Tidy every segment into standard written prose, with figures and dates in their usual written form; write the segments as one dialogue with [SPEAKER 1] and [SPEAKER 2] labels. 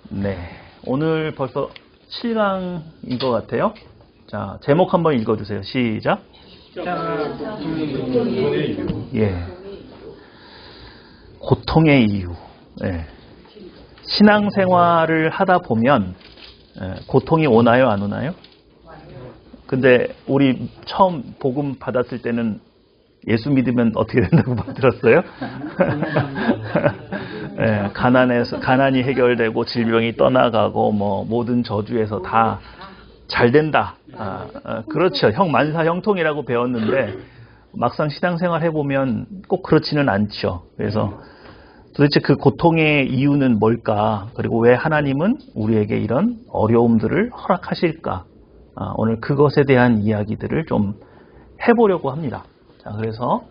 [SPEAKER 1] 네, 오늘 벌써 7강인 것 같아요. 자, 제목 한번 읽어주세요. 시작. 예, 고통의 이유. 예. 신앙생활을 하다 보면 고통이 오나요, 안 오나요? 근데 우리 처음 복음 받았을 때는 예수 믿으면 어떻게 된다고 들었어요? 예, 가난이 해결되고 질병이 떠나가고 뭐 모든 저주에서 다 잘 된다. 그렇죠. 만사 형통이라고 배웠는데 막상 신앙생활 해보면 꼭 그렇지는 않죠. 그래서 도대체 그 고통의 이유는 뭘까? 그리고 왜 하나님은 우리에게 이런 어려움들을 허락하실까? 오늘 그것에 대한 이야기들을 좀 해보려고 합니다. 자, 그래서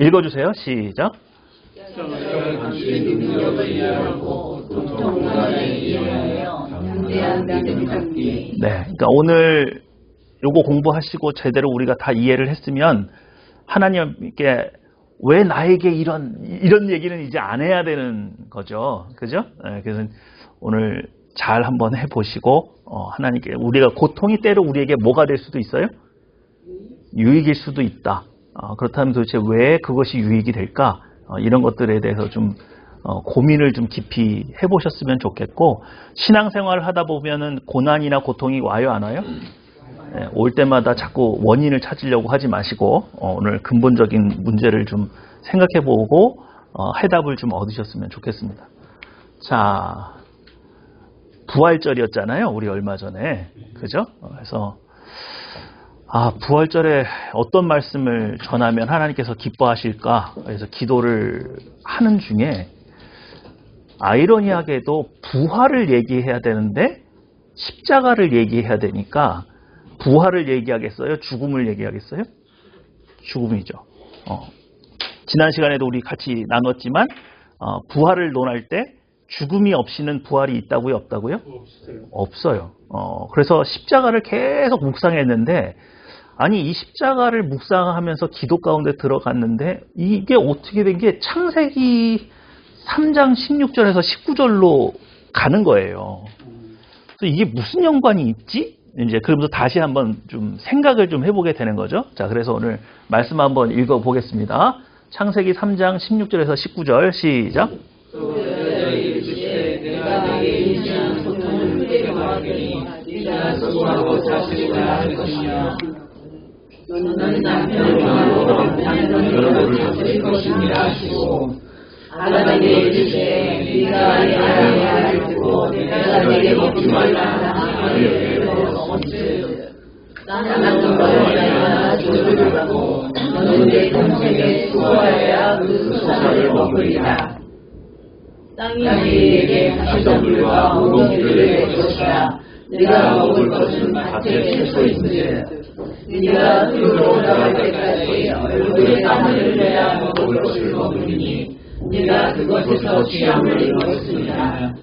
[SPEAKER 1] 읽어주세요. 시작. 네, 그러니까 오늘 요거 공부하시고 제대로 우리가 다 이해를 했으면 하나님께 왜 나에게 이런 얘기는 이제 안 해야 되는 거죠, 그죠? 네, 그래서 오늘 잘 한번 해보시고 하나님께 우리가 고통이 때로 우리에게 뭐가 될 수도 있어요? 유익일 수도 있다. 그렇다면 도대체 왜 그것이 유익이 될까? 이런 것들에 대해서 좀 고민을 좀 깊이 해보셨으면 좋겠고, 신앙생활을 하다 보면은 고난이나 고통이 와요, 안 와요? 네, 올 때마다 자꾸 원인을 찾으려고 하지 마시고 오늘 근본적인 문제를 좀 생각해보고 해답을 좀 얻으셨으면 좋겠습니다. 자, 부활절이었잖아요, 우리 얼마 전에, 그죠? 그래서 부활절에 어떤 말씀을 전하면 하나님께서 기뻐하실까? 그래서 기도를 하는 중에 아이러니하게도 부활을 얘기해야 되는데 십자가를 얘기해야 되니까 부활을 얘기하겠어요? 죽음을 얘기하겠어요? 죽음이죠. 지난 시간에도 우리 같이 나눴지만 부활을 논할 때 죽음이 없이는 부활이 있다고요? 없다고요? 없어요. 그래서 십자가를 계속 묵상했는데 아니 이 십자가를 묵상하면서 기도 가운데 들어갔는데 이게 어떻게 된 게 창세기 3장 16절에서 19절로 가는 거예요. 그래서 이게 무슨 연관이 있지? 이제 그러면서 다시 한번 좀 생각을 좀 해보게 되는 거죠. 자, 그래서 오늘 말씀 한번 읽어보겠습니다. 창세기 3장 16절에서 19절 시작.
[SPEAKER 2] 너는 남편과 남편을 다스릴 것입니다 하시고 아담에게 이르시되 네가 내 알을 듣고 내가 내게 먹지 말라 하는 먹었을 나는 너를 위하여 저주를 받고 너는 내 동생의 수고하여야 그 수사를 먹으리라. 땅이 네게 가시덤불과 웅덩이를 낼 것이라. 네가 먹을 것은 밭에 채소인즉 네가 들로 올라갈 때까지 얼굴에 땀을 흘려야 먹을 것을 먹으리니 네가 그것에서 취함을 입었습니다.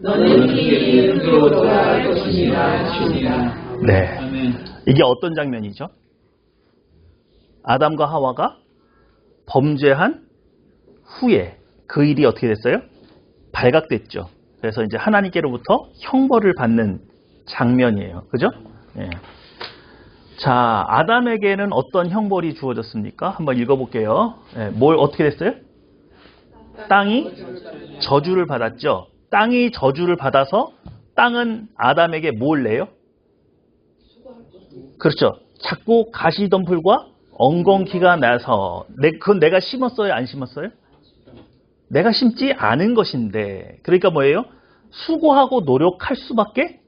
[SPEAKER 2] 너는 이 들로 돌아갈 것이니라 하시니라.
[SPEAKER 1] 네, 이게 어떤 장면이죠? 아담과 하와가 범죄한 후에 그 일이 어떻게 됐어요? 발각됐죠. 그래서 이제 하나님께로부터 형벌을 받는 장면이에요. 그죠? 예. 자, 아담에게는 어떤 형벌이 주어졌습니까? 한번 읽어볼게요. 예, 뭘 어떻게 됐어요? 땅이 저주를 받았죠. 땅이 저주를 받아서 땅은 아담에게 뭘 내요? 그렇죠. 자꾸 가시덤불과 엉겅퀴가 나서 그건 내가 심었어요? 안 심었어요? 내가 심지 않은 것인데 그러니까 뭐예요? 수고하고 노력할 수밖에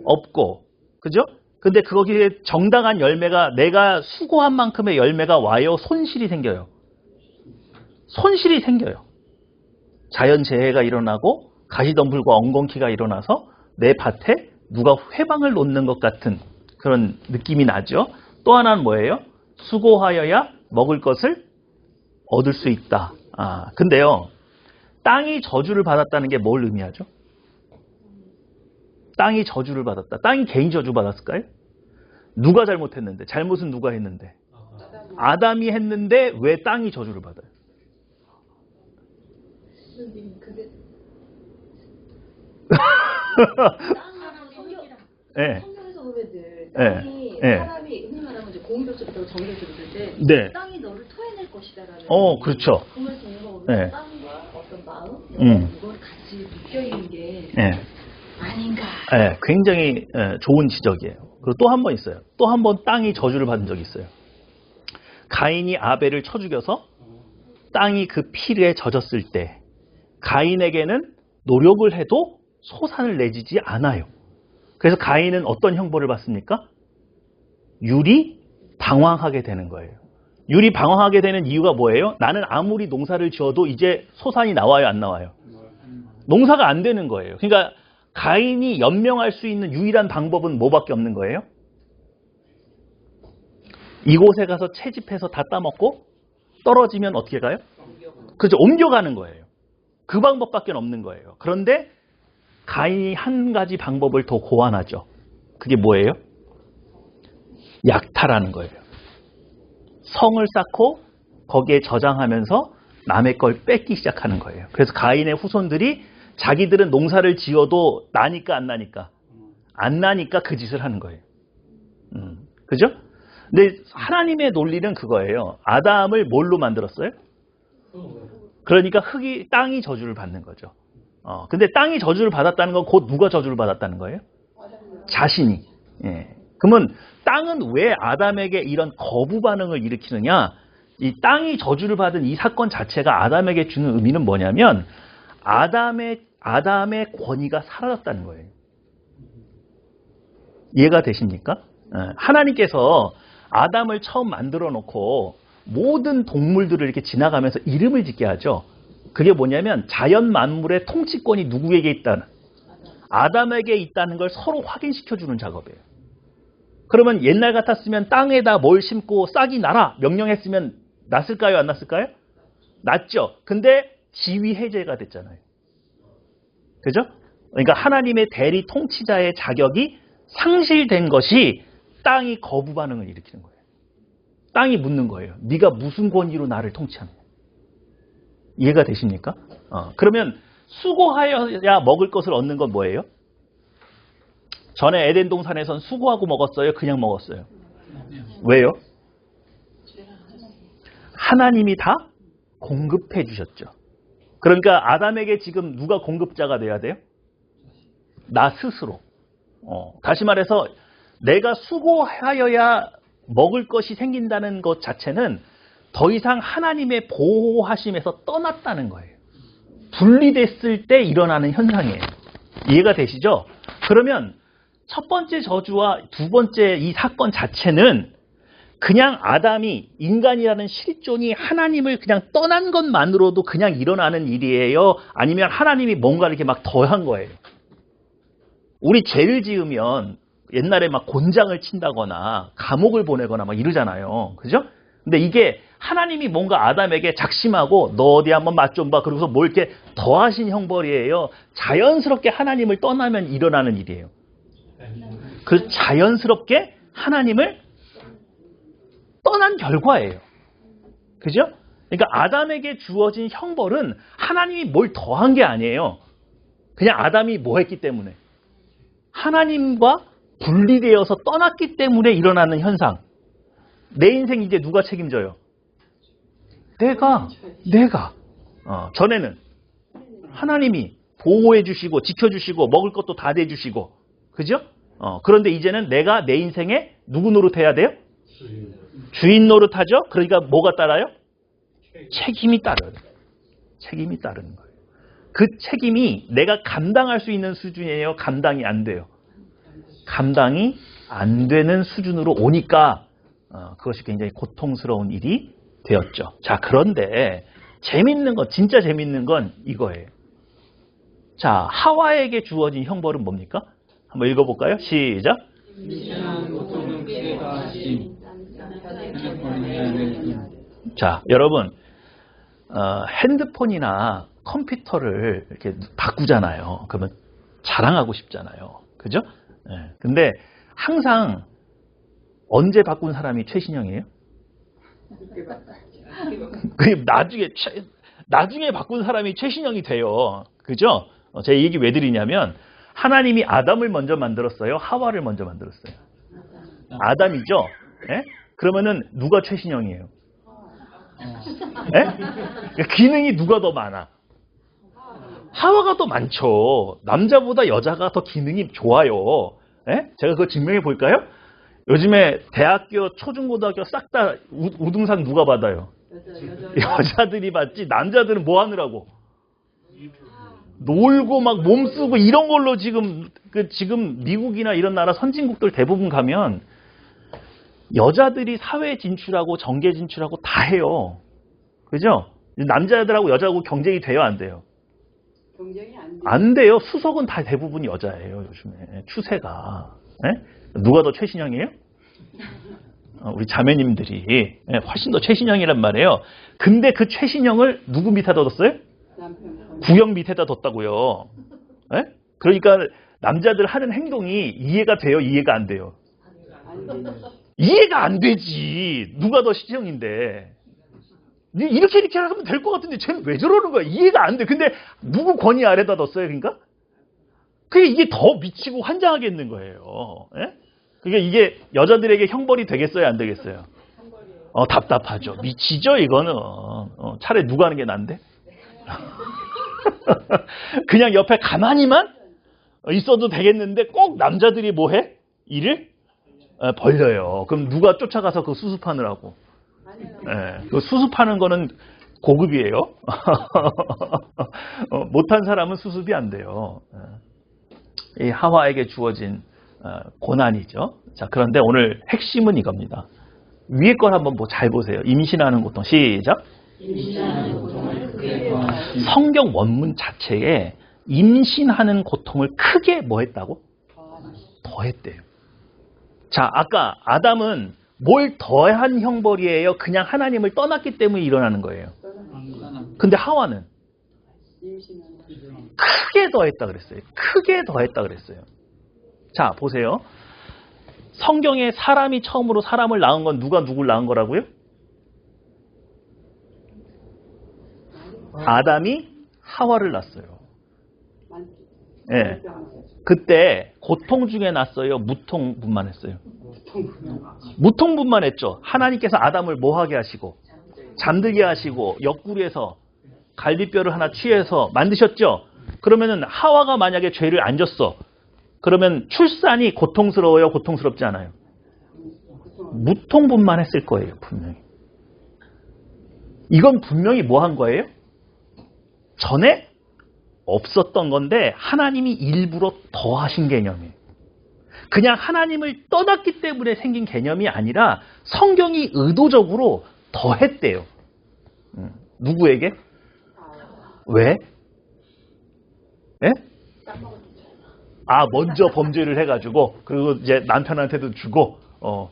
[SPEAKER 1] 없고 그죠? 근데 거기에 정당한 열매가 내가 수고한 만큼의 열매가 와요? 손실이 생겨요? 손실이 생겨요. 자연재해가 일어나고 가시덤불과 엉겅퀴가 일어나서 내 밭에 누가 회방을 놓는 것 같은 그런 느낌이 나죠. 또 하나는 뭐예요? 수고하여야 먹을 것을 얻을 수 있다. 근데요. 땅이 저주를 받았다는 게 뭘 의미하죠? 땅이 저주를 받았다. 땅이 개인 저주 받았을까요? 누가 잘못했는데? 잘못은 누가 했는데? 아담이 했는데 왜 땅이 저주를 받아요? 네.
[SPEAKER 2] 성경에서 보면 늘
[SPEAKER 1] 네.
[SPEAKER 2] 땅이
[SPEAKER 1] 네.
[SPEAKER 2] 사람이 흔히 말하면 이제 공격적으로 정결적으로 때
[SPEAKER 1] 네.
[SPEAKER 2] 땅이 너를 토해낼 것이다라는
[SPEAKER 1] 그렇죠.
[SPEAKER 2] 그러면서 이거 보면
[SPEAKER 1] 네.
[SPEAKER 2] 땅과 어떤 마음 이걸 같이 묶여 있는 게
[SPEAKER 1] 네.
[SPEAKER 2] 아닌가.
[SPEAKER 1] 네, 굉장히 좋은 지적이에요. 그리고 또 한 번 있어요. 또 한 번 땅이 저주를 받은 적이 있어요. 가인이 아벨을 쳐 죽여서 땅이 그 피에 젖었을 때 가인에게는 노력을 해도 소산을 내지지 않아요. 그래서 가인은 어떤 형벌을 받습니까? 율이 방황하게 되는 거예요. 율이 방황하게 되는 이유가 뭐예요? 나는 아무리 농사를 지어도 이제 소산이 나와요, 안 나와요? 농사가 안 되는 거예요. 그러니까 가인이 연명할 수 있는 유일한 방법은 뭐밖에 없는 거예요? 이곳에 가서 채집해서 다 따먹고 떨어지면 어떻게 가요? 그죠? 옮겨가는 거예요. 그 방법밖에 없는 거예요. 그런데 가인이 한 가지 방법을 더 고안하죠. 그게 뭐예요? 약탈하는 거예요. 성을 쌓고 거기에 저장하면서 남의 걸 뺏기 시작하는 거예요. 그래서 가인의 후손들이 자기들은 농사를 지어도 나니까 안 나니까 안 나니까 그 짓을 하는 거예요. 그죠? 근데 하나님의 논리는 그거예요. 아담을 뭘로 만들었어요? 그러니까 땅이 저주를 받는 거죠. 근데 땅이 저주를 받았다는 건 곧 누가 저주를 받았다는 거예요? 자신이. 예. 그러면 땅은 왜 아담에게 이런 거부 반응을 일으키느냐? 이 땅이 저주를 받은 이 사건 자체가 아담에게 주는 의미는 뭐냐면 아담의 권위가 사라졌다는 거예요. 이해가 되십니까? 하나님께서 아담을 처음 만들어 놓고 모든 동물들을 이렇게 지나가면서 이름을 짓게 하죠. 그게 뭐냐면 자연 만물의 통치권이 누구에게 있다는, 아담에게 있다는 걸 서로 확인시켜 주는 작업이에요. 그러면 옛날 같았으면 땅에다 뭘 심고 싹이 나라 명령했으면 났을까요, 안 났을까요? 났죠. 근데 지위 해제가 됐잖아요. 그죠? 그러니까 하나님의 대리 통치자의 자격이 상실된 것이 땅이 거부 반응을 일으키는 거예요. 땅이 묻는 거예요. 네가 무슨 권위로 나를 통치하느냐. 이해가 되십니까? 그러면 수고하여야 먹을 것을 얻는 건 뭐예요? 전에 에덴 동산에선 수고하고 먹었어요? 그냥 먹었어요? 왜요? 하나님이 다 공급해 주셨죠. 그러니까 아담에게 지금 누가 공급자가 돼야 돼요? 나 스스로. 다시 말해서 내가 수고하여야 먹을 것이 생긴다는 것 자체는 더 이상 하나님의 보호하심에서 떠났다는 거예요. 분리됐을 때 일어나는 현상이에요. 이해가 되시죠? 그러면 첫 번째 저주와 두 번째 이 사건 자체는 그냥 아담이, 인간이라는 실존이 하나님을 그냥 떠난 것만으로도 그냥 일어나는 일이에요? 아니면 하나님이 뭔가를 이렇게 막 더한 거예요? 우리 죄를 지으면 옛날에 막 곤장을 친다거나 감옥을 보내거나 막 이러잖아요. 그죠? 근데 이게 하나님이 뭔가 아담에게 작심하고 너 어디 한번 맛 좀 봐. 그러고서 뭘 이렇게 더하신 형벌이에요. 자연스럽게 하나님을 떠나면 일어나는 일이에요. 그 자연스럽게 하나님을 떠난 결과예요. 그죠? 그러니까 아담에게 주어진 형벌은 하나님이 뭘 더한 게 아니에요. 그냥 아담이 뭐 했기 때문에. 하나님과 분리되어서 떠났기 때문에 일어나는 현상. 내 인생 이제 누가 책임져요? 내가. 전에는 하나님이 보호해 주시고 지켜주시고 먹을 것도 다 대주시고. 그죠? 그런데 이제는 내가 내 인생에 누구 노릇해야 돼요? 주인 노릇하죠? 그러니까 뭐가 따라요? 책임이 따라요. 책임이 따르는 거예요. 그 책임이 내가 감당할 수 있는 수준이에요? 감당이 안 돼요? 감당이 안 되는 수준으로 오니까 그것이 굉장히 고통스러운 일이 되었죠. 자, 그런데 재밌는 건, 진짜 재밌는 건 이거예요. 자, 하와에게 주어진 형벌은 뭡니까? 한번 읽어볼까요? 시작. 자, 여러분, 핸드폰이나 컴퓨터를 이렇게 바꾸잖아요. 그러면 자랑하고 싶잖아요. 그죠? 네. 근데 항상 언제 바꾼 사람이 최신형이에요? 그 나중에 바꾼 사람이 최신형이 돼요. 그죠? 제 얘기 왜 드리냐면 하나님이 아담을 먼저 만들었어요? 하와를 먼저 만들었어요? 아담이죠? 예? 그러면은 누가 최신형이에요? 예? 기능이 누가 더 많아? 하와가 더 많죠. 남자보다 여자가 더 기능이 좋아요. 예? 제가 그거 증명해 볼까요? 요즘에 대학교, 초중고등학교 싹 다 우등상 누가 받아요? 여자들이 받지. 남자들은 뭐 하느라고? 놀고 막 몸쓰고 이런 걸로 지금 미국이나 이런 나라 선진국들 대부분 가면 여자들이 사회 진출하고 정계 진출하고 다 해요. 그죠? 남자들하고 여자하고 경쟁이 돼요, 안 돼요?
[SPEAKER 3] 경쟁이
[SPEAKER 1] 안 돼요. 수석은 다 대부분 여자예요, 요즘에. 추세가. 예? 누가 더 최신형이에요? 우리 자매님들이 훨씬 더 최신형이란 말이에요. 근데 그 최신형을 누구 밑에다 뒀어요? 구형 밑에다 뒀다고요. 예? 그러니까 남자들 하는 행동이 이해가 돼요? 이해가 안 돼요? 이해가 안 되지. 누가 더 시형인데. 이렇게 하면 될 것 같은데 쟤는 왜 저러는 거야? 이해가 안 돼. 근데 누구 권위 아래다 뒀어요? 그러니까? 그게 이게 더 미치고 환장하겠는 거예요. 예? 그러니까 이게 여자들에게 형벌이 되겠어요? 안 되겠어요? 답답하죠. 미치죠 이거는. 차라리 누가 하는 게 난데? 그냥 옆에 가만히만 있어도 되겠는데 꼭 남자들이 뭐 해? 일을 벌려요. 그럼 누가 쫓아가서 그 수습하느라고? 그 수습하는 거는 고급이에요. 못한 사람은 수습이 안 돼요. 이 하와에게 주어진 고난이죠. 자, 그런데 오늘 핵심은 이겁니다. 위에 걸 한번 잘 보세요. 임신하는 고통. 시작. 성경 원문 자체에 임신하는 고통을 크게 뭐 했다고? 더했대요. 자, 아까 아담은 뭘 더한 형벌이에요? 그냥 하나님을 떠났기 때문에 일어나는 거예요. 근데 하와는 크게 더했다 그랬어요. 크게 더했다 그랬어요. 자, 보세요. 성경에 사람이 처음으로 사람을 낳은 건 누가 누굴 낳은 거라고요? 아담이 하와를 낳았어요. 예. 그때 고통 중에 났어요? 무통분만했어요? 무통분만했죠. 하나님께서 아담을 뭐하게 하시고 잠들게 하시고 옆구리에서 갈비뼈를 하나 취해서 만드셨죠. 그러면은 하와가 만약에 죄를 안 졌어. 그러면 출산이 고통스러워요? 고통스럽지 않아요? 무통분만했을 거예요. 분명히. 이건 분명히 뭐 한 거예요? 전에 없었던 건데 하나님이 일부러 더하신 개념이에요. 그냥 하나님을 떠났기 때문에 생긴 개념이 아니라 성경이 의도적으로 더했대요. 누구에게? 왜? 예? 먼저 범죄를 해가지고 그리고 이제 남편한테도 주고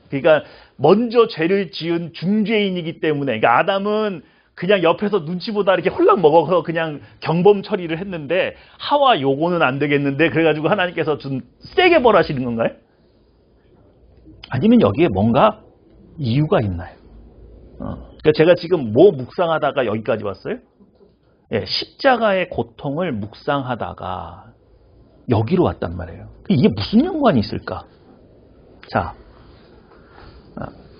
[SPEAKER 1] 그러니까 먼저 죄를 지은 중죄인이기 때문에 그러니까 아담은 그냥 옆에서 눈치 보다 이렇게 홀랑 먹어서 그냥 경범 처리를 했는데 하와 요거는 안 되겠는데 그래가지고 하나님께서 좀 세게 벌하시는 건가요? 아니면 여기에 뭔가 이유가 있나요? 그러니까 제가 지금 뭐 묵상하다가 여기까지 왔어요? 예, 십자가의 고통을 묵상하다가 여기로 왔단 말이에요. 이게 무슨 연관이 있을까? 자,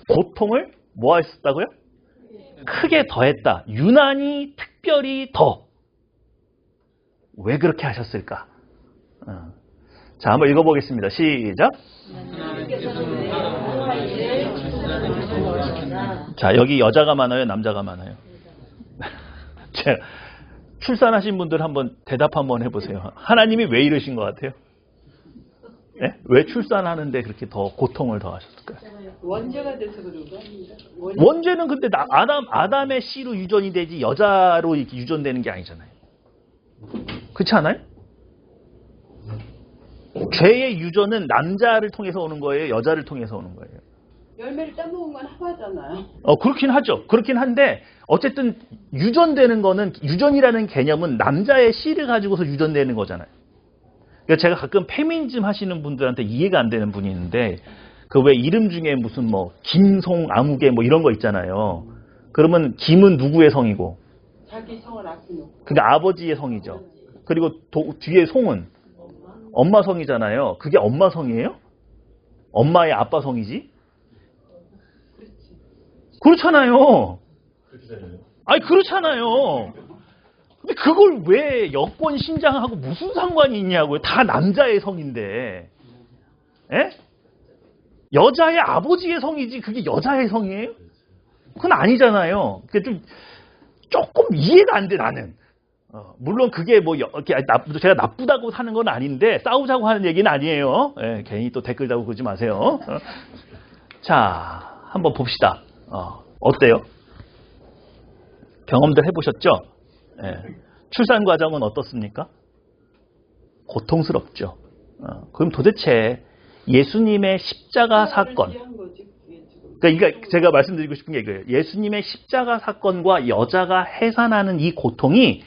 [SPEAKER 1] 고통을 뭐 했었다고요? 크게 더했다. 유난히 특별히 더. 왜 그렇게 하셨을까? 자, 한번 읽어보겠습니다. 시작. 자, 여기 여자가 많아요? 남자가 많아요? 출산하신 분들 한번 대답 한번 해보세요. 하나님이 왜 이러신 것 같아요? 네? 왜 출산하는데 그렇게 더 고통을 더 하셨을까요?
[SPEAKER 3] 원죄가 돼서 그런 거 아닙니까?
[SPEAKER 1] 원죄는 근데 아담의 씨로 유전이 되지 여자로 이렇게 유전되는 게 아니잖아요. 그렇지 않아요? 죄의 유전은 남자를 통해서 오는 거예요? 여자를 통해서 오는 거예요?
[SPEAKER 3] 열매를 따먹은 건 하와잖아요.
[SPEAKER 1] 그렇긴 하죠. 그렇긴 한데 어쨌든 유전되는 거는 유전이라는 개념은 남자의 씨를 가지고서 유전되는 거잖아요. 그러니까 제가 가끔 페미니즘 하시는 분들한테 이해가 안 되는 분이 있는데 그 왜 이름 중에 무슨 뭐 김송 아무개 뭐 이런 거 있잖아요. 그러면 김은 누구의 성이고?
[SPEAKER 3] 자기 성을 아끼는.
[SPEAKER 1] 그러니까 아버지의 성이죠. 그리고 뒤에 송은 엄마 성이잖아요. 그게 엄마 성이에요? 엄마의 아빠 성이지? 그렇잖아요. 아니 그렇잖아요. 근데 그걸 왜 여권 신장하고 무슨 상관이 있냐고요. 다 남자의 성인데. 에? 여자의 아버지의 성이지 그게 여자의 성이에요? 그건 아니잖아요. 그게 좀 조금 이해가 안 돼 나는. 물론 그게 뭐 제가 나쁘다고 사는 건 아닌데 싸우자고 하는 얘기는 아니에요. 예, 괜히 또 댓글 달고 그러지 마세요. 자, 한번 봅시다. 어때요? 경험들 해보셨죠? 예. 출산 과정은 어떻습니까? 고통스럽죠. 그럼 도대체 예수님의 십자가 사건, 그러니까 제가 말씀드리고 싶은 게 이거예요. 예수님의 십자가 사건과 여자가 해산하는 이 고통이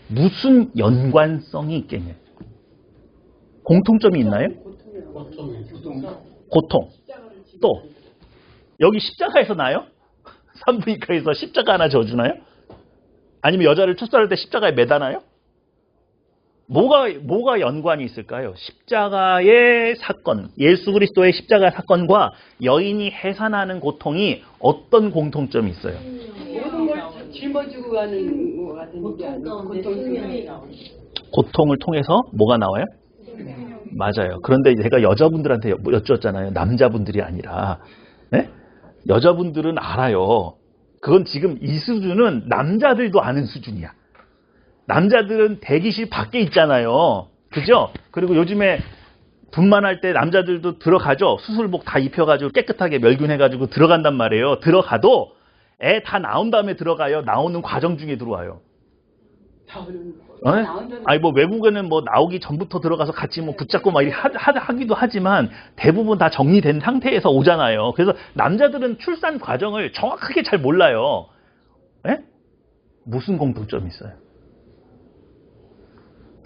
[SPEAKER 1] 무슨 연관성이 있겠냐? 공통점이 있나요? 고통. 또 여기 십자가에서 나요? 산부인과에서 십자가 하나 져주나요? 아니면 여자를 출산할 때 십자가에 매다나요? 뭐가 연관이 있을까요? 십자가의 사건, 예수 그리스도의 십자가 사건과 여인이 해산하는 고통이 어떤 공통점이 있어요?
[SPEAKER 3] 모든 걸 짊어지고 가는 것 같은 게 아니고
[SPEAKER 1] 고통을 통해서 뭐가 나와요? 맞아요. 그런데 제가 여자분들한테 여쭈었잖아요. 남자분들이 아니라. 네? 여자분들은 알아요. 그건 지금 이 수준은 남자들도 아는 수준이야. 남자들은 대기실 밖에 있잖아요. 그죠? 그리고 요즘에 분만할 때 남자들도 들어가죠. 수술복 다 입혀가지고 깨끗하게 멸균해가지고 들어간단 말이에요. 들어가도 애 다 나온 다음에 들어가요. 나오는 과정 중에 들어와요. 아니 뭐 외국에는 뭐 나오기 전부터 들어가서 같이 뭐 붙잡고 막 하기도 하지만 대부분 다 정리된 상태에서 오잖아요. 그래서 남자들은 출산 과정을 정확하게 잘 몰라요. 에? 무슨 공통점이 있어요?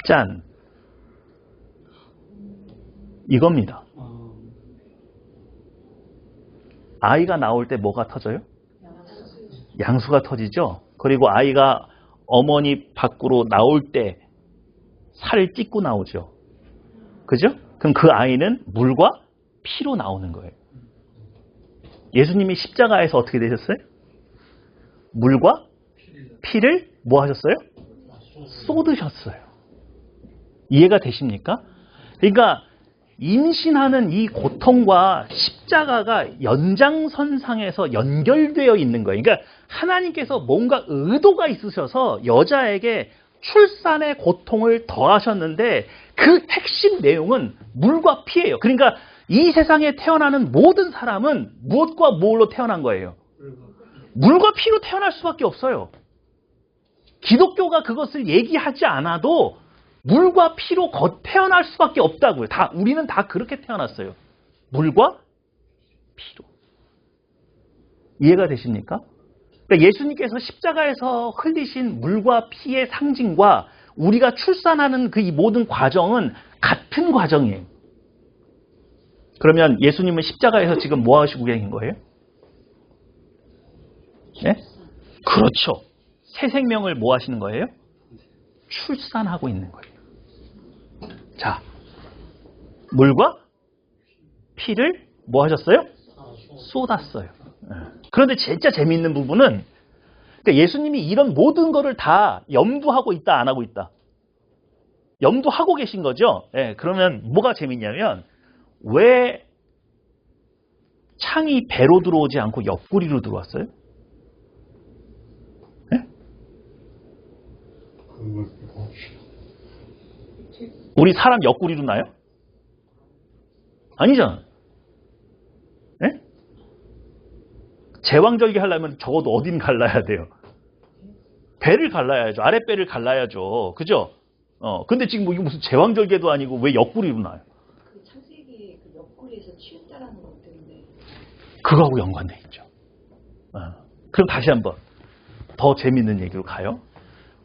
[SPEAKER 1] 짠. 이겁니다. 아이가 나올 때 뭐가 터져요? 양수가 터지죠. 그리고 아이가 어머니 밖으로 나올 때 살을 찢고 나오죠. 그죠? 그럼 그 아이는 물과 피로 나오는 거예요. 예수님이 십자가에서 어떻게 되셨어요? 물과 피를 뭐 하셨어요? 쏟으셨어요. 이해가 되십니까? 그러니까 임신하는 이 고통과 십자가가 연장선상에서 연결되어 있는 거예요. 그러니까 하나님께서 뭔가 의도가 있으셔서 여자에게 출산의 고통을 더하셨는데 그 핵심 내용은 물과 피예요. 그러니까 이 세상에 태어나는 모든 사람은 무엇과 뭘로 태어난 거예요? 물과 피로 태어날 수밖에 없어요. 기독교가 그것을 얘기하지 않아도 물과 피로 태어날 수밖에 없다고요. 우리는 다 그렇게 태어났어요. 물과 피로. 이해가 되십니까? 그러니까 예수님께서 십자가에서 흘리신 물과 피의 상징과 우리가 출산하는 그 이 모든 과정은 같은 과정이에요. 그러면 예수님은 십자가에서 지금 뭐 하시고 계신 거예요? 네? 그렇죠. 새 생명을 뭐 하시는 거예요? 출산하고 있는 거예요. 자, 물과 피를 뭐 하셨어요? 쏟았어요. 그런데 진짜 재미있는 부분은 그러니까 예수님이 이런 모든 거를 다 염두하고 있다, 안 하고 있다? 염두하고 계신 거죠? 네, 그러면 뭐가 재밌냐면 왜 창이 배로 들어오지 않고 옆구리로 들어왔어요? 네? 우리 사람 옆구리로 나요? 아니잖아. 네? 제왕절개 하려면 적어도 어딘 갈라야 돼요? 배를 갈라야죠. 아랫배를 갈라야죠. 그죠? 근데 지금 뭐 이거 무슨 제왕절개도 아니고 왜 옆구리로 나요?
[SPEAKER 2] 그 창세기 그 옆구리에서 치웠다라는 것 때문에.
[SPEAKER 1] 그거하고 연관돼 있죠. 그럼 다시 한번 더 재밌는 얘기로 가요.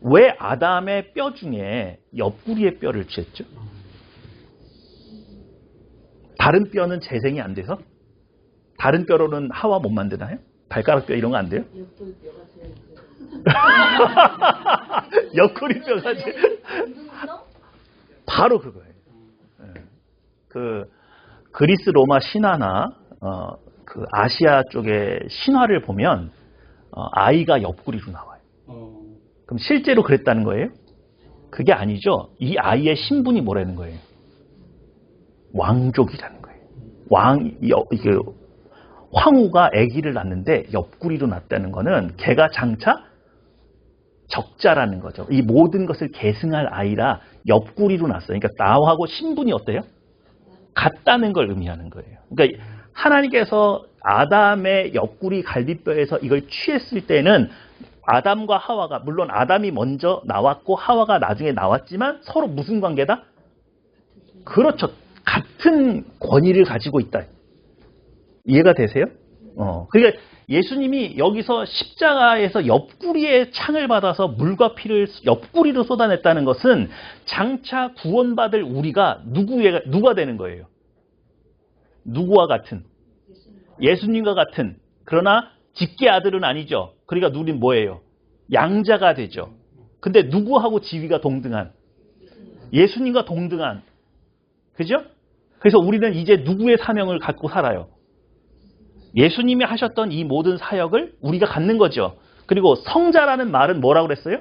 [SPEAKER 1] 왜 아담의 뼈 중에 옆구리의 뼈를 취했죠? 다른 뼈는 재생이 안 돼서? 다른 뼈로는 하와 못 만드나요? 발가락 뼈 이런 거 안 돼요? 옆구리 뼈가 제일. 바로 그거예요. 그 그리스 로마 신화나 그 아시아 쪽의 신화를 보면 아이가 옆구리로 나와요. 그럼 실제로 그랬다는 거예요? 그게 아니죠. 이 아이의 신분이 뭐라는 거예요? 왕족이라는 거예요. 황후가 아기를 낳는데 옆구리로 낳았다는 거는 걔가 장차 적자라는 거죠. 이 모든 것을 계승할 아이라 옆구리로 낳았어요. 그러니까 나하고 신분이 어때요? 같다는 걸 의미하는 거예요. 그러니까 하나님께서 아담의 옆구리 갈비뼈에서 이걸 취했을 때는 아담과 하와가, 물론 아담이 먼저 나왔고 하와가 나중에 나왔지만 서로 무슨 관계다? 그렇죠. 같은 권위를 가지고 있다. 이해가 되세요? 그러니까 예수님이 여기서 십자가에서 옆구리에 창을 받아서 물과 피를 옆구리로 쏟아냈다는 것은 장차 구원받을 우리가 누가 되는 거예요? 누구와 같은? 예수님과 같은. 그러나 직계 아들은 아니죠. 그러니까 우리는 뭐예요? 양자가 되죠. 근데 누구하고 지위가 동등한? 예수님과 동등한. 그죠? 그래서 우리는 이제 누구의 사명을 갖고 살아요? 예수님이 하셨던 이 모든 사역을 우리가 갖는 거죠. 그리고 성자라는 말은 뭐라고 그랬어요?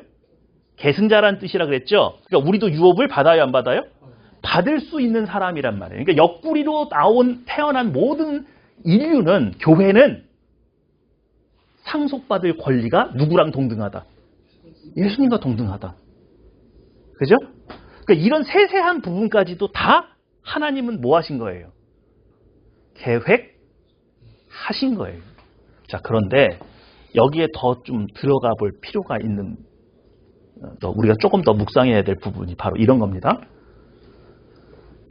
[SPEAKER 1] 계승자라는 뜻이라 그랬죠. 그러니까 우리도 유업을 받아요, 안 받아요? 받을 수 있는 사람이란 말이에요. 그러니까 옆구리로 태어난 모든 인류는, 교회는 상속받을 권리가 누구랑 동등하다? 예수님과 동등하다. 그죠? 그러니까 이런 세세한 부분까지도 다 하나님은 뭐 하신 거예요? 계획하신 거예요. 자, 그런데 여기에 더 좀 들어가 볼 필요가 있는, 우리가 조금 더 묵상해야 될 부분이 바로 이런 겁니다.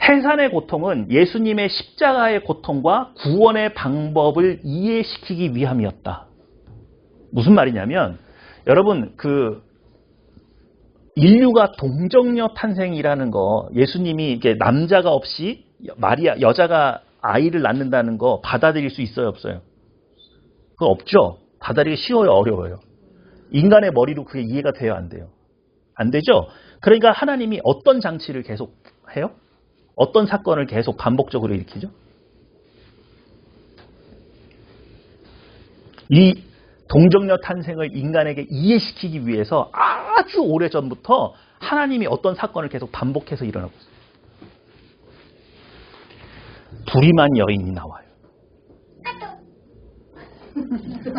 [SPEAKER 1] 해산의 고통은 예수님의 십자가의 고통과 구원의 방법을 이해시키기 위함이었다. 무슨 말이냐면, 여러분, 인류가 동정녀 탄생이라는 거, 예수님이 이게 남자가 없이 여자가 아이를 낳는다는 거 받아들일 수 있어요, 없어요? 그거 없죠? 받아들이기 쉬워요, 어려워요? 인간의 머리로 그게 이해가 돼요, 안 돼요? 안 되죠? 그러니까 하나님이 어떤 장치를 계속 해요? 어떤 사건을 계속 반복적으로 일으키죠? 이 동정녀 탄생을 인간에게 이해시키기 위해서 아주 오래전부터 하나님이 어떤 사건을 계속 반복해서 일어나고 있어요. 불임한 여인이 나와요.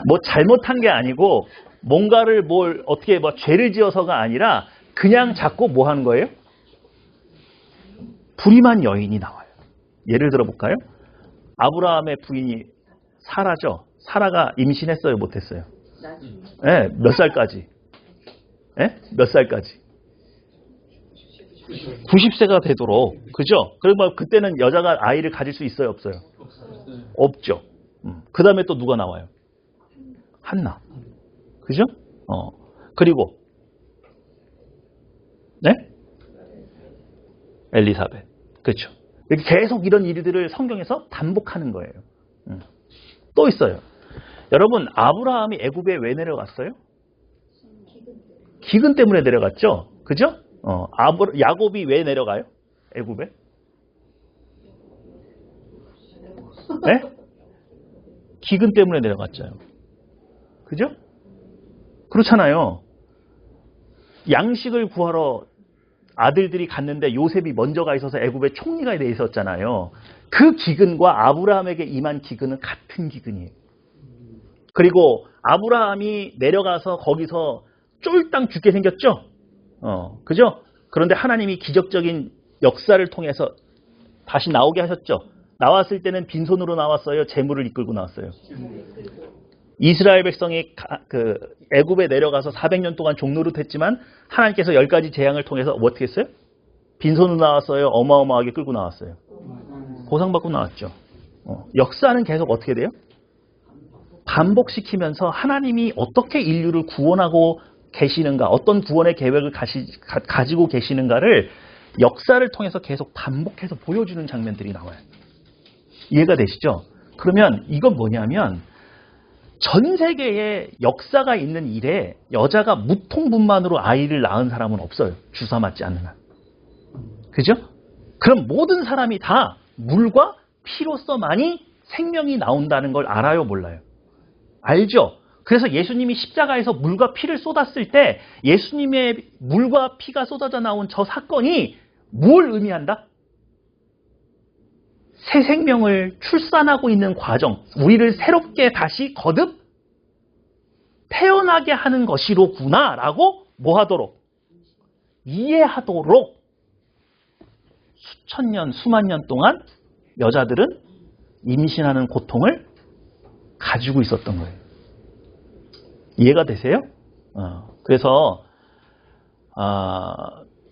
[SPEAKER 1] 뭐 잘못한 게 아니고 뭔가를 어떻게 죄를 지어서가 아니라 그냥 자꾸 뭐 하는 거예요? 불임한 여인이 나와요. 예를 들어 볼까요? 아브라함의 부인이 사라죠. 사라가 임신했어요, 못했어요? 네, 몇 살까지? 네? 몇 살까지? 90세가 되도록. 그죠? 그러면 그때는 여자가 아이를 가질 수 있어요, 없어요? 없죠. 그 다음에 또 누가 나와요? 한나. 그죠? 그리고 네? 엘리사벳. 그렇죠. 계속 이런 일들을 성경에서 반복하는 거예요. 또 있어요. 여러분, 아브라함이 애굽에 왜 내려갔어요? 기근 때문에 내려갔죠. 그죠? 야곱이 왜 내려가요? 애굽에? 네? 기근 때문에 내려갔죠. 그죠? 그렇잖아요. 양식을 구하러 아들들이 갔는데 요셉이 먼저 가 있어서 애굽의 총리가 돼 있었잖아요. 그 기근과 아브라함에게 임한 기근은 같은 기근이에요. 그리고 아브라함이 내려가서 거기서 쫄딱 죽게 생겼죠? 그죠? 그런데 하나님이 기적적인 역사를 통해서 다시 나오게 하셨죠? 나왔을 때는 빈손으로 나왔어요? 재물을 이끌고 나왔어요? 이스라엘 백성이 애굽에 내려가서 400년 동안 종노릇했지만 하나님께서 10가지 재앙을 통해서 어떻게 했어요? 빈손으로 나왔어요? 어마어마하게 끌고 나왔어요? 보상받고 나왔죠. 역사는 계속 어떻게 돼요? 반복시키면서 하나님이 어떻게 인류를 구원하고 계시는가, 어떤 구원의 계획을 가지고 계시는가를 역사를 통해서 계속 반복해서 보여주는 장면들이 나와요. 이해가 되시죠? 그러면 이건 뭐냐면 전 세계에 역사가 있는 일에 여자가 무통분만으로 아이를 낳은 사람은 없어요. 주사 맞지 않는 한. 그죠? 그럼 모든 사람이 다 물과 피로서만이 생명이 나온다는 걸 알아요, 몰라요? 알죠? 그래서 예수님이 십자가에서 물과 피를 쏟았을 때 예수님의 물과 피가 쏟아져 나온 저 사건이 뭘 의미한다? 새 생명을 출산하고 있는 과정, 우리를 새롭게 다시 거듭 태어나게 하는 것이로구나 라고 뭐 하도록? 이해하도록 수천 년, 수만 년 동안 여자들은 임신하는 고통을 가지고 있었던 거예요. 이해가 되세요? 그래서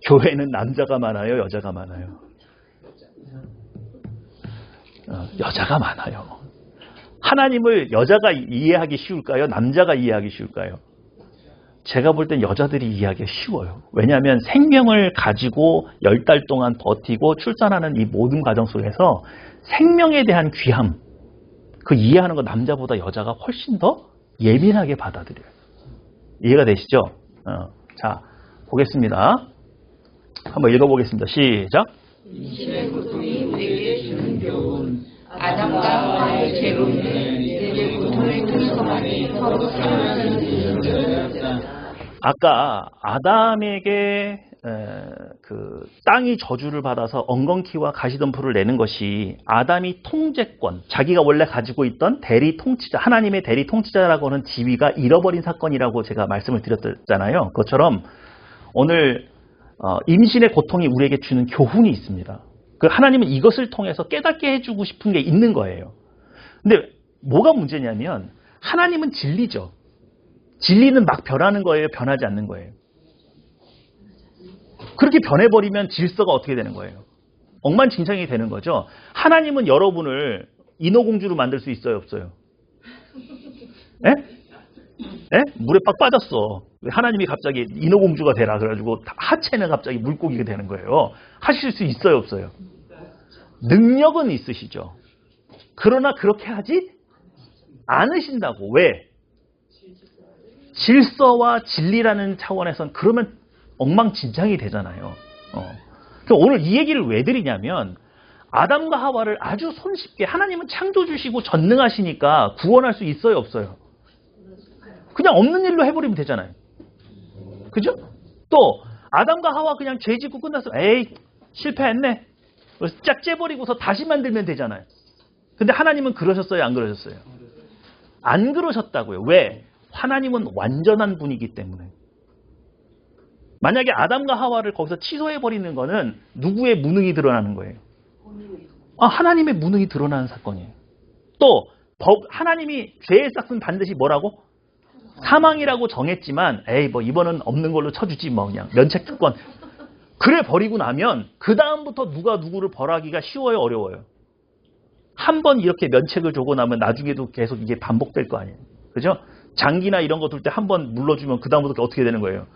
[SPEAKER 1] 교회는 남자가 많아요, 여자가 많아요? 여자가 많아요. 하나님을 여자가 이해하기 쉬울까요? 남자가 이해하기 쉬울까요? 제가 볼 땐 여자들이 이해하기 쉬워요. 왜냐하면 생명을 가지고 10달 동안 버티고 출산하는 이 모든 과정 속에서 생명에 대한 귀함, 그 이해하는 거 남자보다 여자가 훨씬 더 예민하게 받아들여요. 이해가 되시죠? 자, 보겠습니다. 한번 읽어보겠습니다. 시작.
[SPEAKER 4] 임신의 고통이 우리에게 주는 교훈. 아담과 하와의 죄로 인해 이들의 고통을 통해서만이 서로 사랑하는 일을 배웠다.
[SPEAKER 1] 아까 아담에게 그 땅이 저주를 받아서 엉겅퀴와 가시덤불을 내는 것이 아담이 통제권, 자기가 원래 가지고 있던 대리 통치자, 하나님의 대리 통치자라고 하는 지위가 잃어버린 사건이라고 제가 말씀을 드렸잖아요. 그것처럼 오늘 임신의 고통이 우리에게 주는 교훈이 있습니다. 그 하나님은 이것을 통해서 깨닫게 해주고 싶은 게 있는 거예요. 근데 뭐가 문제냐면 하나님은 진리죠. 진리는 막 변하는 거예요? 변하지 않는 거예요? 그렇게 변해버리면 질서가 어떻게 되는 거예요? 엉망진창이 되는 거죠. 하나님은 여러분을 인어공주로 만들 수 있어요? 없어요? 에? 에? 물에 빡 빠졌어. 하나님이 갑자기 인어공주가 되라 그래가지고 하체는 갑자기 물고기가 되는 거예요. 하실 수 있어요? 없어요? 능력은 있으시죠. 그러나 그렇게 하지 않으신다고. 왜? 질서와 진리라는 차원에선 그러면 엉망진창이 되잖아요. 오늘 이 얘기를 왜 드리냐면 아담과 하와를 아주 손쉽게 하나님은 창조주시고 전능하시니까 구원할 수 있어요? 없어요? 그냥 없는 일로 해버리면 되잖아요. 그죠? 또 아담과 하와 그냥 죄 짓고 끝났어. 에이 실패했네. 그래서 쫙 째버리고서 다시 만들면 되잖아요. 근데 하나님은 그러셨어요? 안 그러셨어요? 안 그러셨다고요. 왜? 하나님은 완전한 분이기 때문에. 만약에 아담과 하와를 거기서 취소해버리는 거는 누구의 무능이 드러나는 거예요? 하나님의 무능이 드러나는 사건이에요. 또 하나님이 죄의 싹은 반드시 뭐라고? 사망이라고 정했지만 에이 뭐 이번은 없는 걸로 쳐주지 뭐 그냥 면책특권. 그래 버리고 나면 그 다음부터 누가 누구를 벌하기가 쉬워요? 어려워요? 한 번 이렇게 면책을 주고 나면 나중에도 계속 이게 반복될 거 아니에요. 그죠? 장기나 이런 거 둘 때 한 번 물러주면 그 다음부터 어떻게 되는 거예요?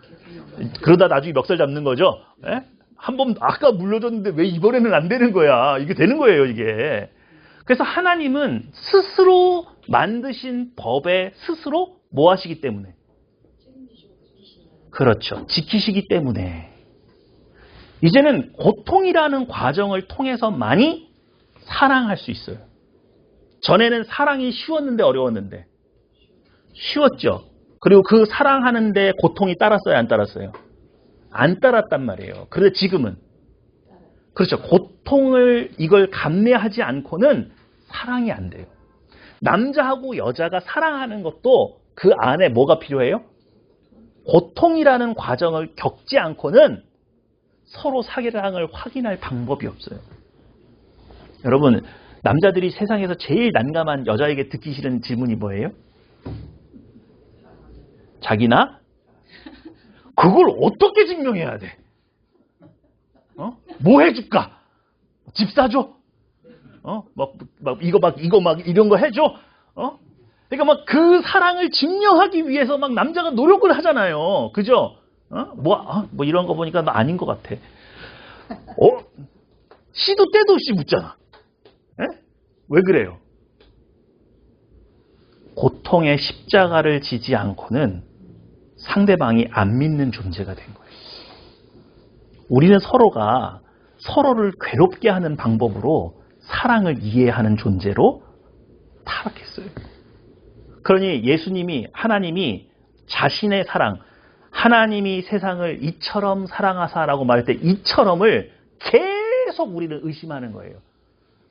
[SPEAKER 1] 그러다 나중에 멱살 잡는 거죠? 에? 한 번 아까 물려줬는데 왜 이번에는 안 되는 거야? 이게 되는 거예요, 이게. 그래서 하나님은 스스로 만드신 법에 스스로 뭐 하시기 때문에? 그렇죠. 지키시기 때문에. 이제는 고통이라는 과정을 통해서만이 사랑할 수 있어요. 전에는 사랑이 쉬웠는데 어려웠는데. 쉬웠죠. 그리고 그 사랑하는데 고통이 따랐어요? 안 따랐어요? 안 따랐단 말이에요. 그런데 지금은 그렇죠. 고통을 이걸 감내하지 않고는 사랑이 안 돼요. 남자하고 여자가 사랑하는 것도 그 안에 뭐가 필요해요? 고통이라는 과정을 겪지 않고는 서로 사랑을 확인할 방법이 없어요. 여러분, 남자들이 세상에서 제일 난감한 여자에게 듣기 싫은 질문이 뭐예요? 자기나? 그걸 어떻게 증명해야 돼? 뭐 해줄까? 집 사줘? 이런 거 해줘? 그러니까 막 그 사랑을 증명하기 위해서 막 남자가 노력을 하잖아요. 그죠? 뭐 이런 거 보니까 너 아닌 것 같아. 시도 때도 없이 묻잖아. 왜 그래요? 고통의 십자가를 지지 않고는 상대방이 안 믿는 존재가 된 거예요. 우리는 서로가 서로를 괴롭게 하는 방법으로 사랑을 이해하는 존재로 타락했어요. 그러니 예수님이, 하나님이 자신의 사랑, 하나님이 세상을 이처럼 사랑하사라고 말할 때 이처럼을 계속 우리는 의심하는 거예요.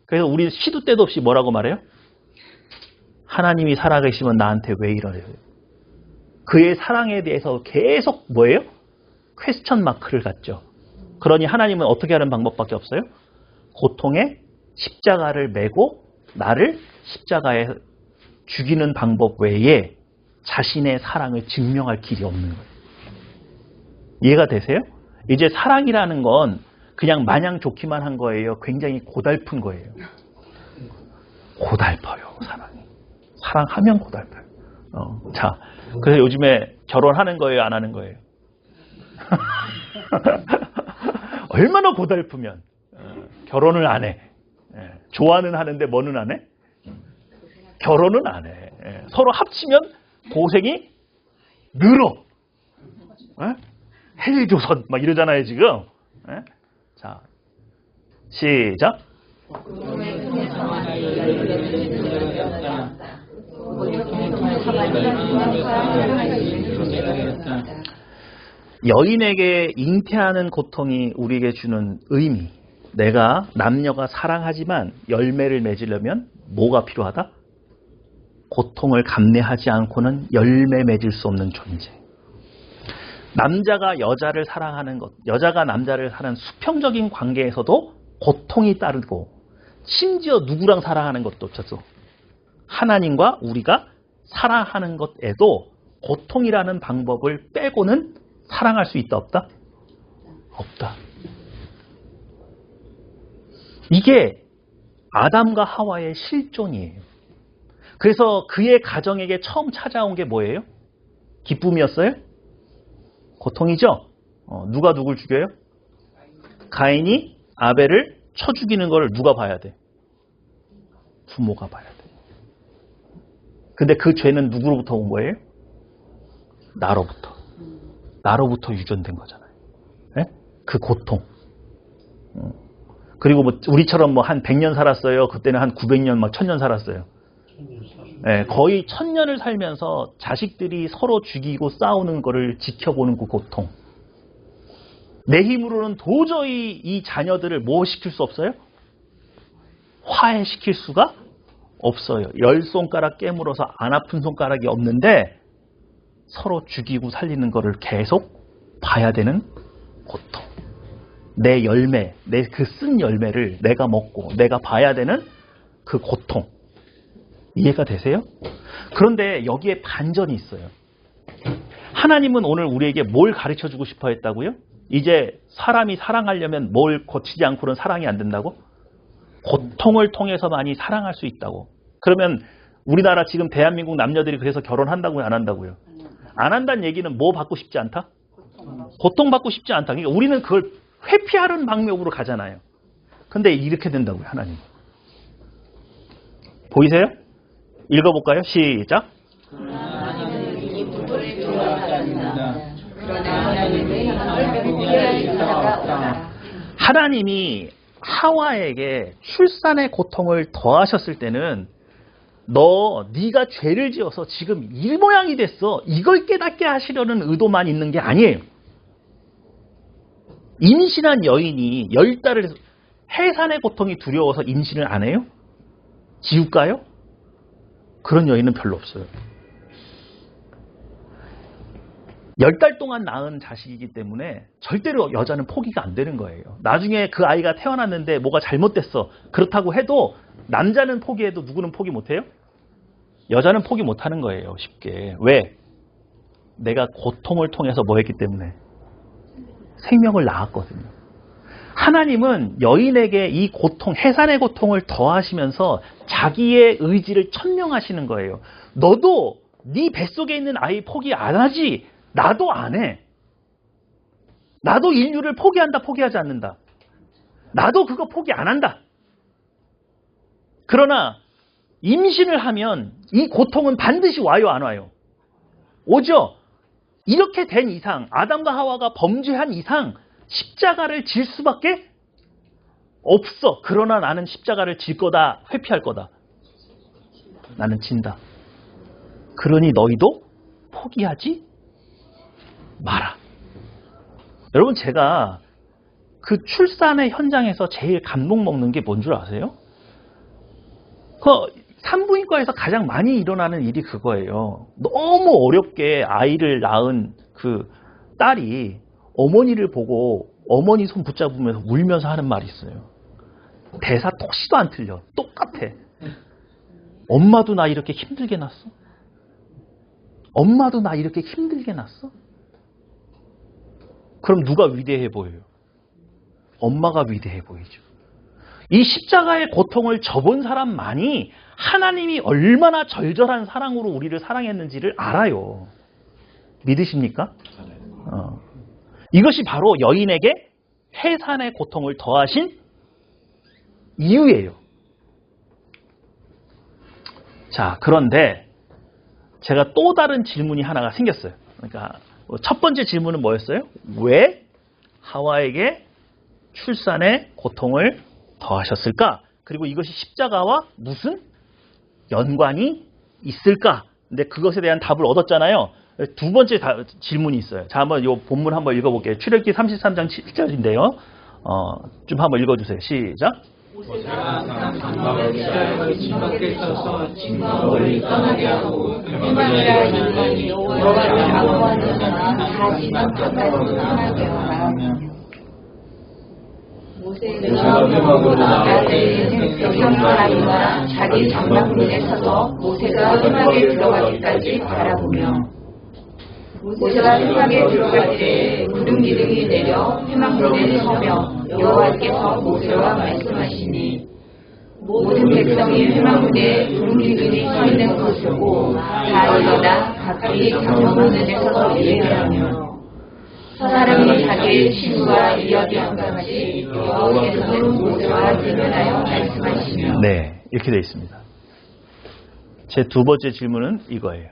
[SPEAKER 1] 그래서 우리 시도 때도 없이 뭐라고 말해요? 하나님이 살아계시면 나한테 왜 이러래요? 그의 사랑에 대해서 계속 뭐예요? 퀘스천 마크를 갖죠. 그러니 하나님은 어떻게 하는 방법밖에 없어요? 고통의 십자가를 메고 나를 십자가에 죽이는 방법 외에 자신의 사랑을 증명할 길이 없는 거예요. 이해가 되세요? 이제 사랑이라는 건 그냥 마냥 좋기만 한 거예요? 굉장히 고달픈 거예요. 고달퍼요, 사랑이. 사랑하면 고달퍼요. 자, 그래서 요즘에 결혼하는 거예요, 안 하는 거예요? 얼마나 고달프면 결혼을 안 해. 좋아는 하는데 뭐는 안 해? 결혼은 안 해. 서로 합치면 고생이 늘어. 헬조선 막 이러잖아요 지금. 자, 시작. 여인에게 잉태하는 고통이 우리에게 주는 의미. 내가 남녀가 사랑하지만 열매를 맺으려면 뭐가 필요하다? 고통을 감내하지 않고는 열매 맺을 수 없는 존재. 남자가 여자를 사랑하는 것, 여자가 남자를 사랑하는 수평적인 관계에서도 고통이 따르고 심지어 누구랑 사랑하는 것도 없었어. 하나님과 우리가 사랑하는 것에도 고통이라는 방법을 빼고는 사랑할 수 있다 없다? 없다. 이게 아담과 하와의 실존이에요. 그래서 그의 가정에게 처음 찾아온 게 뭐예요? 기쁨이었어요? 고통이죠? 누가 누굴 죽여요? 가인이 아벨을 쳐 죽이는 걸 누가 봐야 돼? 부모가 봐야 돼. 근데 그 죄는 누구로부터 온 거예요? 나로부터. 나로부터 유전된 거잖아요. 네? 그 고통. 그리고 뭐 우리처럼 뭐 한 100년 살았어요. 그때는 한 900년 막 1000년 살았어요. 네, 거의 1000년을 살면서 자식들이 서로 죽이고 싸우는 거를 지켜보는 그 고통. 내 힘으로는 도저히 이 자녀들을 뭐 시킬 수 없어요? 화해시킬 수가 없어요. 10손가락 깨물어서 안 아픈 손가락이 없는데 서로 죽이고 살리는 거를 계속 봐야 되는 고통. 내 열매, 내 그 쓴 열매를 내가 먹고 내가 봐야 되는 그 고통. 이해가 되세요? 그런데 여기에 반전이 있어요. 하나님은 오늘 우리에게 뭘 가르쳐주고 싶어 했다고요? 이제 사람이 사랑하려면 뭘 거치지 않고는 사랑이 안 된다고? 고통을 통해서만이 사랑할 수 있다고. 그러면 우리나라 지금 대한민국 남녀들이 그래서 결혼한다고요? 안 한다고요? 안 한다는 얘기는 뭐 받고 싶지 않다? 고통받고 싶지 않다. 그러니까 우리는 그걸 회피하는 방법으로 가잖아요. 근데 이렇게 된다고요, 하나님. 보이세요? 읽어볼까요? 시작. 하나님이 하와에게 출산의 고통을 더하셨을 때는 네가 죄를 지어서 지금 이 모양이 됐어. 이걸 깨닫게 하시려는 의도만 있는 게 아니에요. 임신한 여인이 10달을 해산의 고통이 두려워서 임신을 안 해요? 지울까요? 그런 여인은 별로 없어요. 10달 동안 낳은 자식이기 때문에 절대로 여자는 포기가 안 되는 거예요. 나중에 그 아이가 태어났는데 뭐가 잘못됐어. 그렇다고 해도 남자는 포기해도 누구는 포기 못해요? 여자는 포기 못하는 거예요. 쉽게. 왜? 내가 고통을 통해서 뭐 했기 때문에? 생명을 낳았거든요. 하나님은 여인에게 이 고통, 해산의 고통을 더하시면서 자기의 의지를 천명하시는 거예요. 너도 네 뱃속에 있는 아이 포기 안 하지? 나도 안 해. 나도 인류를 포기한다, 포기하지 않는다. 나도 그거 포기 안 한다. 그러나 임신을 하면 이 고통은 반드시 와요, 안 와요? 오죠? 이렇게 된 이상, 아담과 하와가 범죄한 이상 십자가를 질 수밖에 없어. 그러나 나는 십자가를 질 거다. 회피할 거다. 나는 진다. 그러니 너희도 포기하지 마라. 여러분, 제가 그 출산의 현장에서 제일 감동 먹는 게 뭔 줄 아세요? 그 산부인과에서 가장 많이 일어나는 일이 그거예요. 너무 어렵게 아이를 낳은 그 딸이 어머니를 보고 어머니 손 붙잡으면서 울면서 하는 말이 있어요. 대사 토시도 안 틀려. 똑같아. 엄마도 나 이렇게 힘들게 낳았어? 엄마도 나 이렇게 힘들게 낳았어? 그럼 누가 위대해 보여요? 엄마가 위대해 보이죠. 이 십자가의 고통을 접은 사람만이 하나님이 얼마나 절절한 사랑으로 우리를 사랑했는지를 알아요. 믿으십니까? 이것이 바로 여인에게 해산의 고통을 더하신 이유예요. 자, 그런데 제가 또 다른 질문이 하나가 생겼어요. 그러니까 첫 번째 질문은 뭐였어요? 왜 하와에게 출산의 고통을 더하셨을까? 그리고 이것이 십자가와 무슨 연관이 있을까? 근데 그것에 대한 답을 얻었잖아요. 두 번째 질문이 있어요. 자, 한번 이 본문 한번 읽어볼게요. 출애굽기 33장 7절인데요. 좀 한번 읽어주세요. 시작.
[SPEAKER 4] 모세가 항상 장막을 취하여 진 밖에 서서 진과 멀리 떠나게 하고 해만이라 인간이 여호와를 아무하는 자나 다시는 바깥으로 떠나게 하라. 모세가 해막으로 나아가는 사람이나 자기 장막 문에 서서 모세가 해막에 들어갈 때까지 바라보며 모세가 해막에 들어갈 때 구름 기둥이 내려 해막 문에 서며 여호와께서 모세와 말씀하시니 모든 백성이 해막 문에 구름 기둥이 서 있는 것을 보고 다 일어나 각기 장막 문에 서서 예배하며 사람이 자기의 친구와 이야기함과 같이 여호와께서는 모세와 대면하여 말씀하시며.
[SPEAKER 1] 네, 이렇게 되어 있습니다. 제 두 번째 질문은 이거예요.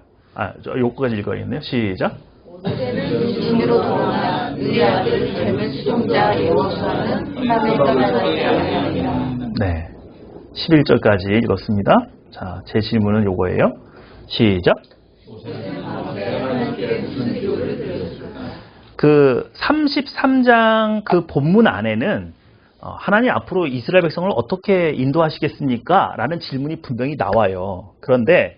[SPEAKER 1] 요거까지 읽어야겠네요. 시작.
[SPEAKER 4] 모세는 진으로 돌아오나 그의 아들 젊은 수종자 여호수아는 해막을 떠나가지 아니하니라.
[SPEAKER 1] 네, 11절까지 읽었습니다. 자, 제 질문은 요거예요. 시작. 그 33장 그 본문 안에는 하나님 앞으로 이스라엘 백성을 어떻게 인도하시겠습니까? 라는 질문이 분명히 나와요. 그런데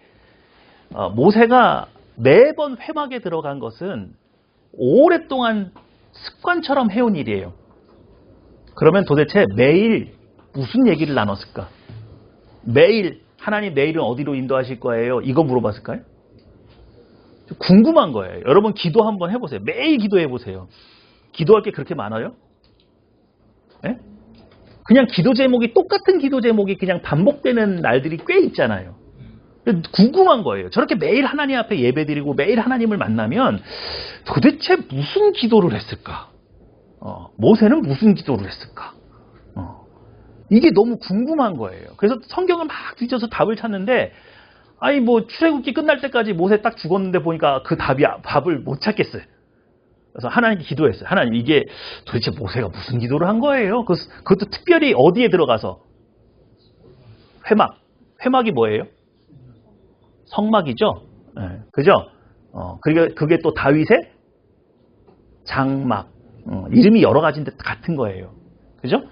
[SPEAKER 1] 모세가 매번 회막에 들어간 것은 오랫동안 습관처럼 해온 일이에요. 그러면 도대체 매일 무슨 얘기를 나눴을까? 매일 하나님 내일은 어디로 인도하실 거예요? 이거 물어봤을까요? 궁금한 거예요. 여러분 기도 한번 해보세요. 매일 기도해 보세요. 기도할 게 그렇게 많아요? 네? 그냥 기도 제목이 똑같은 기도 제목이 그냥 반복되는 날들이 꽤 있잖아요. 궁금한 거예요. 저렇게 매일 하나님 앞에 예배드리고 매일 하나님을 만나면 도대체 무슨 기도를 했을까? 모세는 무슨 기도를 했을까? 이게 너무 궁금한 거예요. 그래서 성경을 막 뒤져서 답을 찾는데 아니 뭐 출애굽기 끝날 때까지 모세 딱 죽었는데 보니까 그 답을 못 찾겠어요. 그래서 하나님께 기도했어요. 하나님 이게 도대체 모세가 무슨 기도를 한 거예요? 그것도 특별히 어디에 들어가서 회막이 뭐예요? 성막이죠. 네, 그죠? 그게 또 다윗의 장막. 이름이 여러 가지인데 같은 거예요. 그죠?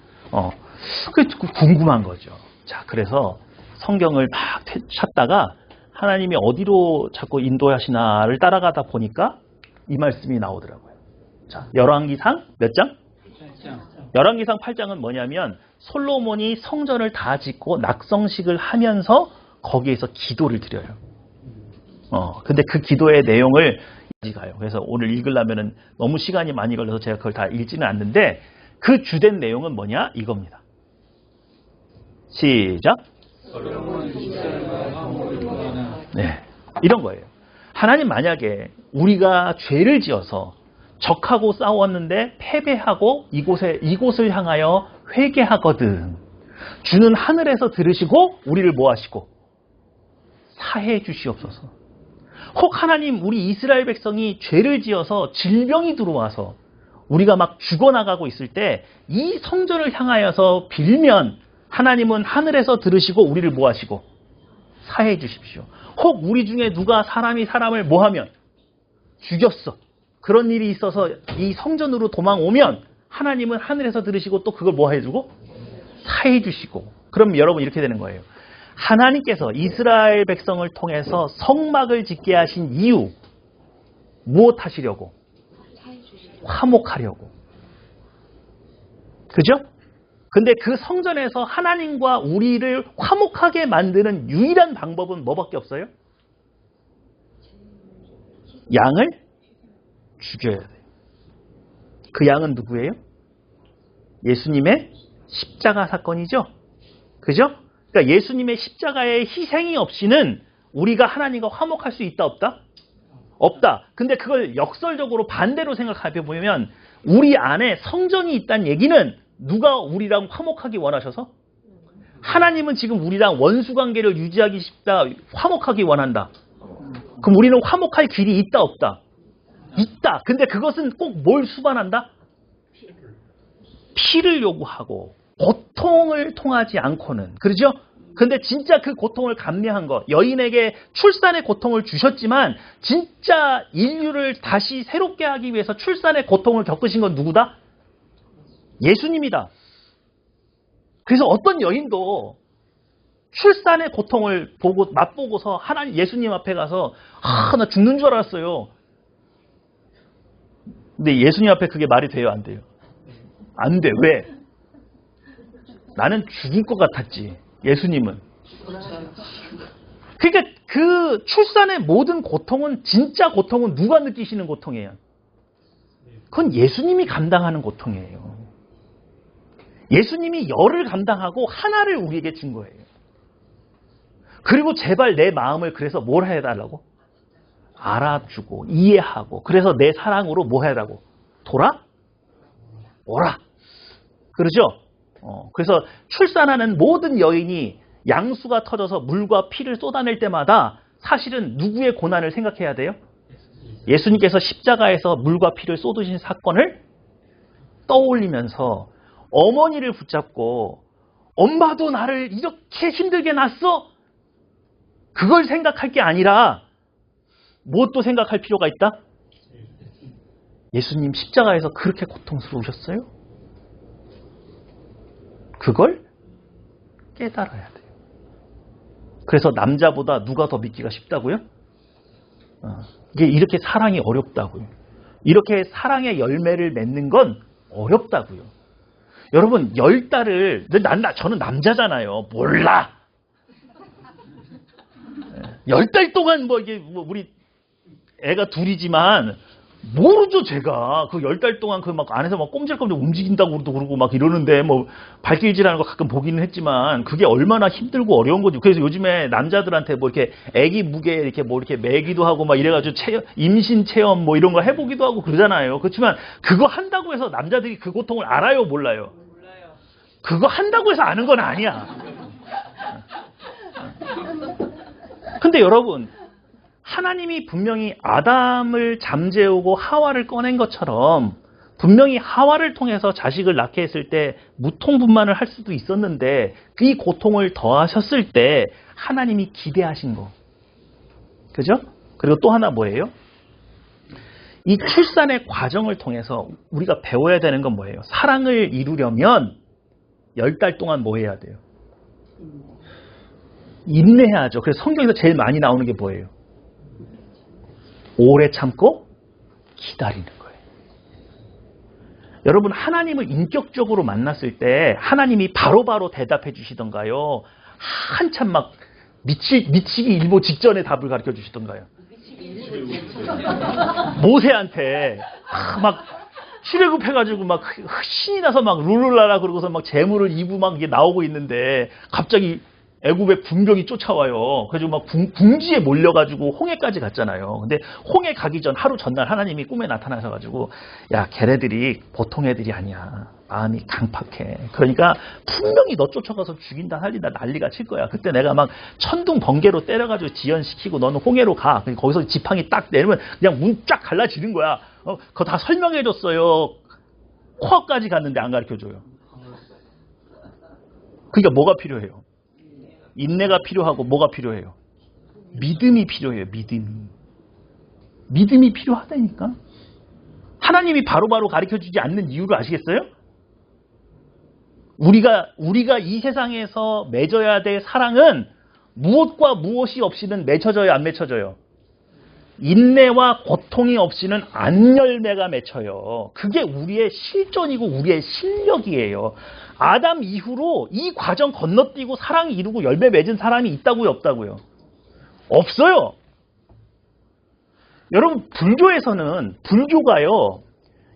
[SPEAKER 1] 그게 궁금한 거죠. 자, 그래서 성경을 막 찾다가 하나님이 어디로 자꾸 인도하시나를 따라가다 보니까 이 말씀이 나오더라고요. 자, 열왕기상 몇 장? 8장. 열왕기상 8장은 뭐냐면 솔로몬이 성전을 다 짓고 낙성식을 하면서 거기에서 기도를 드려요. 근데 그 기도의 내용을 가요. 그래서 오늘 읽으려면은 너무 시간이 많이 걸려서 제가 그걸 다 읽지는 않는데 그 주된 내용은 뭐냐? 이겁니다. 시작. 네, 이런 거예요. 하나님 만약에 우리가 죄를 지어서 적하고 싸웠는데 패배하고 이곳을 향하여 회개하거든. 주는 하늘에서 들으시고 우리를 뭐 하시고 사해 주시옵소서. 혹 하나님 우리 이스라엘 백성이 죄를 지어서 질병이 들어와서 우리가 막 죽어나가고 있을 때 이 성전을 향하여서 빌면 하나님은 하늘에서 들으시고 우리를 뭐 하시고 사해 주십시오. 혹 우리 중에 누가 사람이 사람을 뭐 하면 죽였어. 그런 일이 있어서 이 성전으로 도망오면 하나님은 하늘에서 들으시고 또 그걸 뭐 해주고 사해 주시고. 그럼 여러분 이렇게 되는 거예요. 하나님께서 이스라엘 백성을 통해서 성막을 짓게 하신 이유 무엇 하시려고? 화목하려고. 그죠? 근데 그 성전에서 하나님과 우리를 화목하게 만드는 유일한 방법은 뭐밖에 없어요? 양을 죽여야 돼요. 그 양은 누구예요? 예수님의 십자가 사건이죠. 그죠? 그러니까 예수님의 십자가의 희생이 없이는 우리가 하나님과 화목할 수 있다 없다? 없다. 근데 그걸 역설적으로 반대로 생각해 보면 우리 안에 성전이 있다는 얘기는 누가 우리랑 화목하기 원하셔서? 하나님은 지금 우리랑 원수관계를 유지하기 싶다. 화목하기 원한다. 그럼 우리는 화목할 길이 있다 없다? 있다. 근데 그것은 꼭 뭘 수반한다? 피를 요구하고 고통을 통하지 않고는. 그렇죠? 근데 진짜 그 고통을 감내한 것, 여인에게 출산의 고통을 주셨지만 진짜 인류를 다시 새롭게 하기 위해서 출산의 고통을 겪으신 건 누구다? 예수님이다. 그래서 어떤 여인도 출산의 고통을 보고 맛보고서 하나님 예수님 앞에 가서 나 죽는 줄 알았어요. 근데 예수님 앞에 그게 말이 돼요? 안 돼요? 안 돼. 왜? 나는 죽을 것 같았지. 예수님은. 그러니까 그 출산의 모든 고통은 진짜 고통은 누가 느끼시는 고통이에요? 그건 예수님이 감당하는 고통이에요. 예수님이 열을 감당하고 하나를 우리에게 준 거예요. 그리고 제발 내 마음을 그래서 뭘 해달라고? 알아주고 이해하고 그래서 내 사랑으로 뭐 해달라고? 돌아오라. 그러죠? 그래서 출산하는 모든 여인이 양수가 터져서 물과 피를 쏟아낼 때마다 사실은 누구의 고난을 생각해야 돼요? 예수님께서 십자가에서 물과 피를 쏟으신 사건을 떠올리면서 어머니를 붙잡고 엄마도 나를 이렇게 힘들게 낳았어? 그걸 생각할 게 아니라 무엇도 생각할 필요가 있다? 예수님 십자가에서 그렇게 고통스러우셨어요? 그걸 깨달아야 돼요. 그래서 남자보다 누가 더 믿기가 쉽다고요? 이게 이렇게 사랑이 어렵다고요. 이렇게 사랑의 열매를 맺는 건 어렵다고요. 여러분 10달을 저는 남자잖아요. 몰라. 10달 동안 이게 우리 애가 둘이지만 모르죠, 제가. 그 10달 동안 그 막 안에서 막 꼼질꼼질 움직인다고 그러고 막 이러는데 발길질하는 거 가끔 보기는 했지만 그게 얼마나 힘들고 어려운 거지. 그래서 요즘에 남자들한테 이렇게 애기 무게 이렇게 이렇게 매기도 하고 막 이래가지고 임신 체험 이런 거 해보기도 하고 그러잖아요. 그렇지만 그거 한다고 해서 남자들이 그 고통을 알아요, 몰라요? 그거 한다고 해서 아는 건 아니야. 근데 여러분, 하나님이 분명히 아담을 잠재우고 하와를 꺼낸 것처럼 분명히 하와를 통해서 자식을 낳게 했을 때 무통분만을 할 수도 있었는데 이 고통을 더하셨을 때 하나님이 기대하신 거. 그죠? 그리고 또 하나 뭐예요? 이 출산의 과정을 통해서 우리가 배워야 되는 건 뭐예요? 사랑을 이루려면 10달 동안 뭐 해야 돼요? 인내해야죠. 그래서 성경에서 제일 많이 나오는 게 뭐예요? 오래 참고 기다리는 거예요. 여러분, 하나님을 인격적으로 만났을 때 하나님이 바로바로 대답해 주시던가요? 한참 막 미치기 일보 직전에 답을 가르쳐 주시던가요? 모세한테 막 출애굽해가지고 막 신이 나서 막 룰루라라 그러고서 막 재물을 입고 막 이게 나오고 있는데 갑자기 애굽의 군병이 쫓아와요. 그래서 막 궁지에 몰려가지고 홍해까지 갔잖아요. 근데 홍해 가기 전 하루 전날 하나님이 꿈에 나타나셔가지고 야, 걔네들이 보통 애들이 아니야. 마음이 강팍해. 그러니까 분명히 너 쫓아가서 죽인다 살린다 난리가 칠 거야. 그때 내가 막 천둥 번개로 때려가지고 지연시키고 너는 홍해로 가. 거기서 지팡이 딱 내리면 그냥 문 쫙 갈라지는 거야. 그거 다 설명해줬어요. 코앞까지 갔는데 안 가르쳐줘요. 그러니까 뭐가 필요해요? 인내가 필요하고 뭐가 필요해요? 믿음이 필요해요. 믿음이 필요하다니까. 하나님이 바로바로 가르쳐주지 않는 이유를 아시겠어요? 우리가 이 세상에서 맺어야 될 사랑은 무엇과 무엇이 없이는 맺혀져요, 안 맺혀져요? 인내와 고통이 없이는 안 열매가 맺혀요. 그게 우리의 실존이고 우리의 실력이에요. 아담 이후로 이 과정 건너뛰고 사랑이 이루고 열매 맺은 사람이 있다고요, 없다고요? 없어요. 여러분, 불교가요,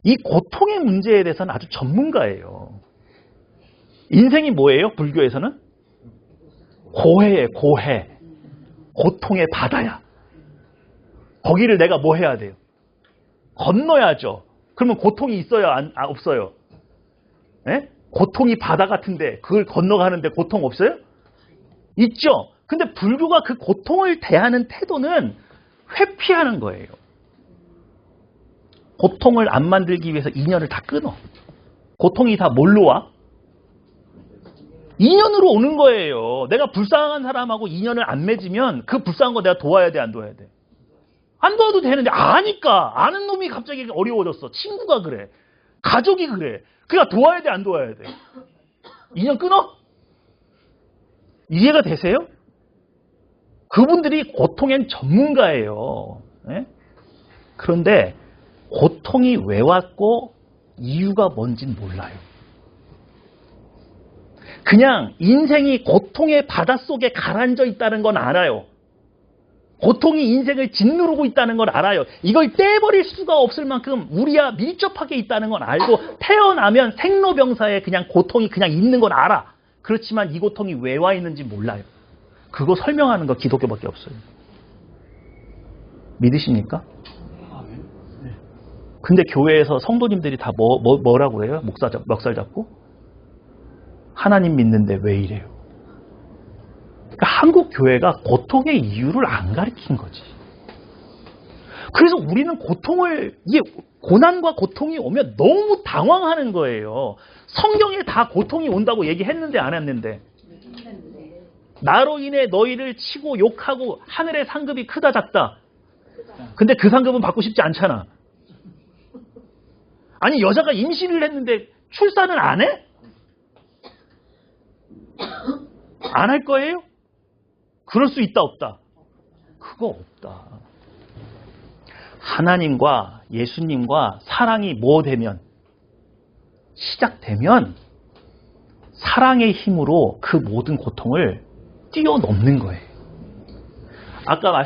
[SPEAKER 1] 이 고통의 문제에 대해서는 아주 전문가예요. 인생이 뭐예요? 불교에서는? 고해예요, 고해. 고통의 바다야. 거기를 내가 뭐 해야 돼요? 건너야죠. 그러면 고통이 있어요? 없어요? 네? 고통이 바다 같은데 그걸 건너가는데 고통 없어요? 있죠. 근데 불교가 그 고통을 대하는 태도는 회피하는 거예요. 고통을 안 만들기 위해서 인연을 다 끊어. 고통이 다 뭘로 와? 인연으로 오는 거예요. 내가 불쌍한 사람하고 인연을 안 맺으면 그 불쌍한 거 내가 도와야 돼, 안 도와야 돼? 안 도와도 되는데 아니까. 아는 놈이 갑자기 어려워졌어. 친구가 그래. 가족이 그래. 그러니까 도와야 돼, 안 도와야 돼? 인연 끊어? 이해가 되세요? 그분들이 고통엔 전문가예요. 네? 그런데 고통이 왜 왔고 이유가 뭔진 몰라요. 그냥 인생이 고통의 바닷속에 가라앉아 있다는 건 알아요. 고통이 인생을 짓누르고 있다는 걸 알아요. 이걸 떼버릴 수가 없을 만큼 우리와 밀접하게 있다는 건 알고 태어나면 생로병사에 그냥 고통이 그냥 있는 건 알아. 그렇지만 이 고통이 왜 와 있는지 몰라요. 그거 설명하는 거 기독교밖에 없어요. 믿으십니까? 근데 교회에서 성도님들이 다 뭐라고 그래요? 멱살 잡고? 하나님 믿는데 왜 이래요? 그러니까 한국 교회가 고통의 이유를 안 가르친 거지. 그래서 우리는 고난과 고통이 오면 너무 당황하는 거예요. 성경에 다 고통이 온다고 얘기했는데 안 했는데. 나로 인해 너희를 치고 욕하고 하늘의 상급이 크다 작다. 근데 그 상급은 받고 싶지 않잖아. 아니, 여자가 임신을 했는데 출산을 안 해? 안 할 거예요? 그럴 수 있다, 없다? 그거 없다. 하나님과 예수님과 사랑이 뭐 되면? 시작되면 사랑의 힘으로 그 모든 고통을 뛰어넘는 거예요. 아까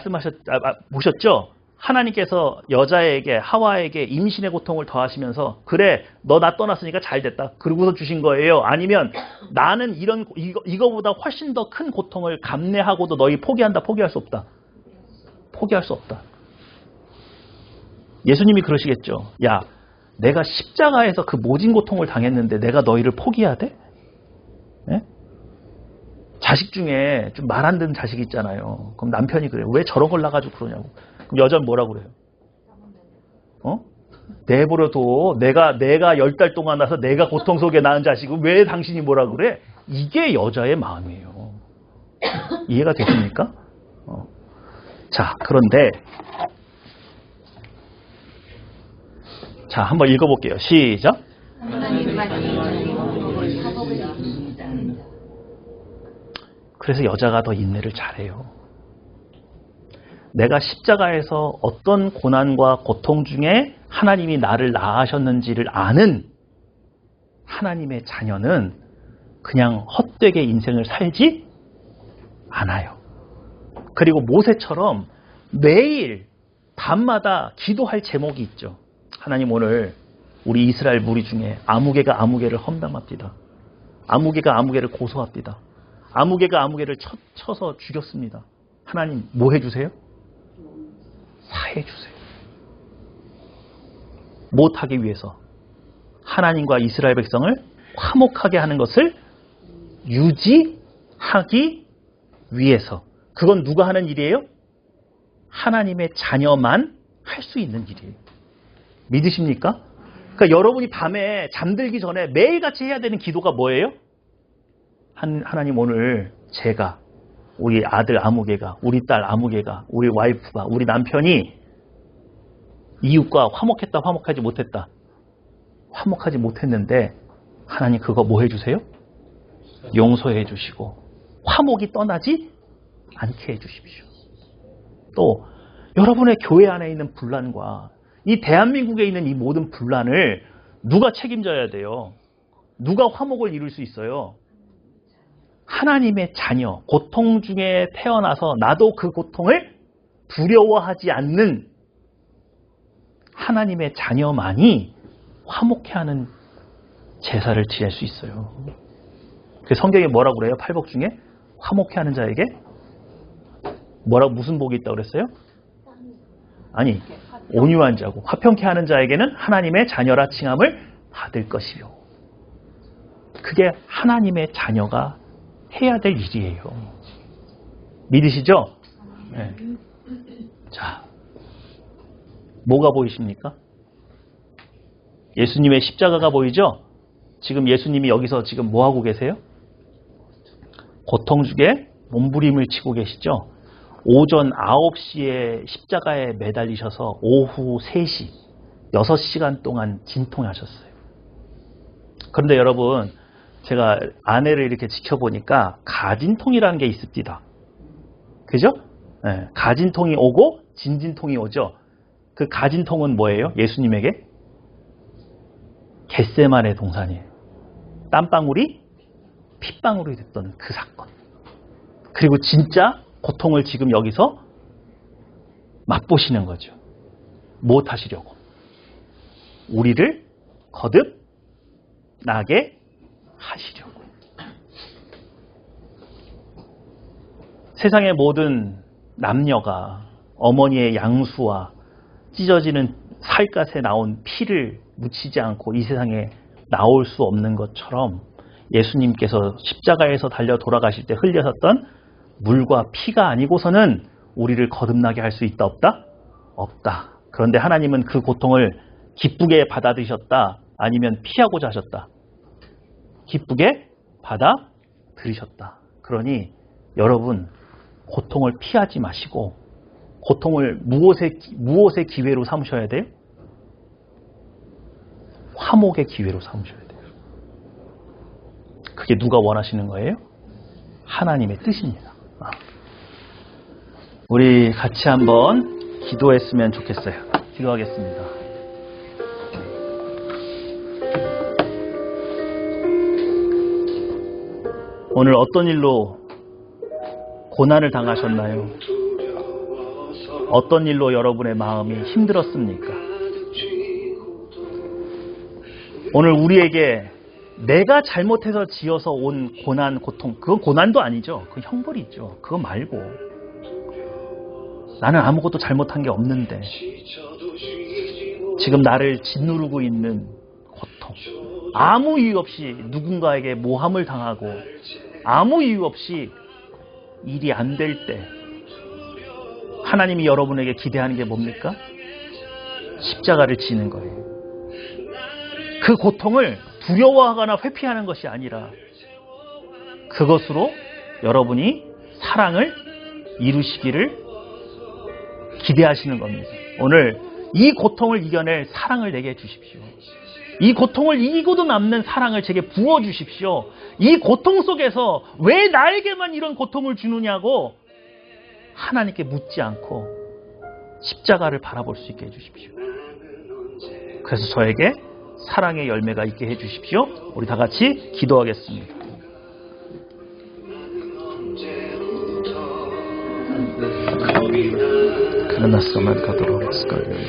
[SPEAKER 1] 보셨죠? 하나님께서 여자에게, 하와에게 임신의 고통을 더하시면서 그래, 너 나 떠났으니까 잘 됐다. 그러고서 주신 거예요? 아니면 나는 이거보다 훨씬 더 큰 고통을 감내하고도 너희 포기한다, 포기할 수 없다? 포기할 수 없다. 예수님이 그러시겠죠. 야, 내가 십자가에서 그 모진 고통을 당했는데 내가 너희를 포기해야 돼? 네? 자식 중에 좀 말 안 듣는 자식이 있잖아요. 그럼 남편이 그래요. 왜 저런 걸 낳아가지고 그러냐고. 그럼 여자는 뭐라고 그래요? 내버려둬. 내가 10달 동안 나서 내가 고통 속에 낳은 자식을 왜 당신이 뭐라고 그래? 이게 여자의 마음이에요. 이해가 되십니까? 자, 그런데 자, 한번 읽어볼게요. 시작. 그래서 여자가 더 인내를 잘해요. 내가 십자가에서 어떤 고난과 고통 중에 하나님이 나를 낳으셨는지를 아는 하나님의 자녀는 그냥 헛되게 인생을 살지 않아요. 그리고 모세처럼 매일 밤마다 기도할 제목이 있죠. 하나님, 오늘 우리 이스라엘 무리 중에 아무개가 아무개를 험담합니다. 아무개가 아무개를 고소합니다. 아무개가 아무개를 쳐서 죽였습니다. 하나님, 뭐 해주세요? 사해주세요. 못하기 위해서 하나님과 이스라엘 백성을 화목하게 하는 것을 유지하기 위해서. 그건 누가 하는 일이에요? 하나님의 자녀만 할 수 있는 일이에요. 믿으십니까? 그러니까 여러분이 밤에 잠들기 전에 매일같이 해야 되는 기도가 뭐예요? 하나님 오늘 제가, 우리 아들 아무개가, 우리 딸 아무개가, 우리 와이프가, 우리 남편이 이웃과 화목했다, 화목하지 못했다. 화목하지 못했는데 하나님 그거 뭐 해주세요? 용서해 주시고 화목이 떠나지 않게 해주십시오. 또 여러분의 교회 안에 있는 분란과 이 대한민국에 있는 이 모든 분란을 누가 책임져야 돼요? 누가 화목을 이룰 수 있어요? 하나님의 자녀, 고통 중에 태어나서 나도 그 고통을 두려워하지 않는 하나님의 자녀만이 화목해하는 제사를 지낼 수 있어요. 그 성경에 뭐라고 그래요? 팔복 중에 화목해하는 자에게 무슨 복이 있다고 그랬어요? 아니, 온유한 자고 화평케 하는 자에게는 하나님의 자녀라 칭함을 받을 것이요. 그게 하나님의 자녀가 해야 될 일이에요. 믿으시죠? 네. 자, 뭐가 보이십니까? 예수님의 십자가가 보이죠? 지금 예수님이 여기서 지금 뭐 하고 계세요? 고통 중에 몸부림을 치고 계시죠? 오전 9시에 십자가에 매달리셔서 오후 3시, 6시간 동안 진통하셨어요. 그런데 여러분, 제가 아내를 이렇게 지켜보니까 가진통이라는 게 있습니다. 그죠? 네, 가진통이 오고 진진통이 오죠. 그 가진통은 뭐예요? 예수님에게? 겟세마네 동산이에요. 땀방울이 핏방울이 됐던 그 사건. 그리고 진짜 고통을 지금 여기서 맛보시는 거죠. 무엇 하시려고? 우리를 거듭 나게 하시려고. 세상의 모든 남녀가 어머니의 양수와 찢어지는 살갗에 나온 피를 묻히지 않고 이 세상에 나올 수 없는 것처럼 예수님께서 십자가에서 달려 돌아가실 때 흘려졌던 물과 피가 아니고서는 우리를 거듭나게 할 수 있다 없다? 없다. 그런데 하나님은 그 고통을 기쁘게 받아들이셨다? 아니면 피하고자 하셨다? 기쁘게 받아들이셨다. 그러니 여러분 고통을 피하지 마시고 고통을 무엇의 기회로 삼으셔야 돼요? 화목의 기회로 삼으셔야 돼요. 그게 누가 원하시는 거예요? 하나님의 뜻입니다. 우리 같이 한번 기도했으면 좋겠어요. 기도하겠습니다. 오늘 어떤 일로 고난을 당하셨나요? 어떤 일로 여러분의 마음이 힘들었습니까? 오늘 우리에게 내가 잘못해서 지어서 온 고난, 고통, 그건 고난도 아니죠. 그건 형벌이죠. 그거 말고 나는 아무것도 잘못한 게 없는데 지금 나를 짓누르고 있는 고통, 아무 이유 없이 누군가에게 모함을 당하고 아무 이유 없이 일이 안 될 때 하나님이 여러분에게 기대하는 게 뭡니까? 십자가를 지는 거예요. 그 고통을 두려워하거나 회피하는 것이 아니라 그것으로 여러분이 사랑을 이루시기를 기대하시는 겁니다. 오늘 이 고통을 이겨낼 사랑을 내게 해주십시오. 이 고통을 이기고도 남는 사랑을 제게 부어주십시오. 이 고통 속에서 왜 나에게만 이런 고통을 주느냐고 하나님께 묻지 않고 십자가를 바라볼 수 있게 해주십시오. 그래서 저에게 사랑의 열매가 있게 해주십시오. 우리 다 같이 기도하겠습니다. 그나나스만 가도록 마스카를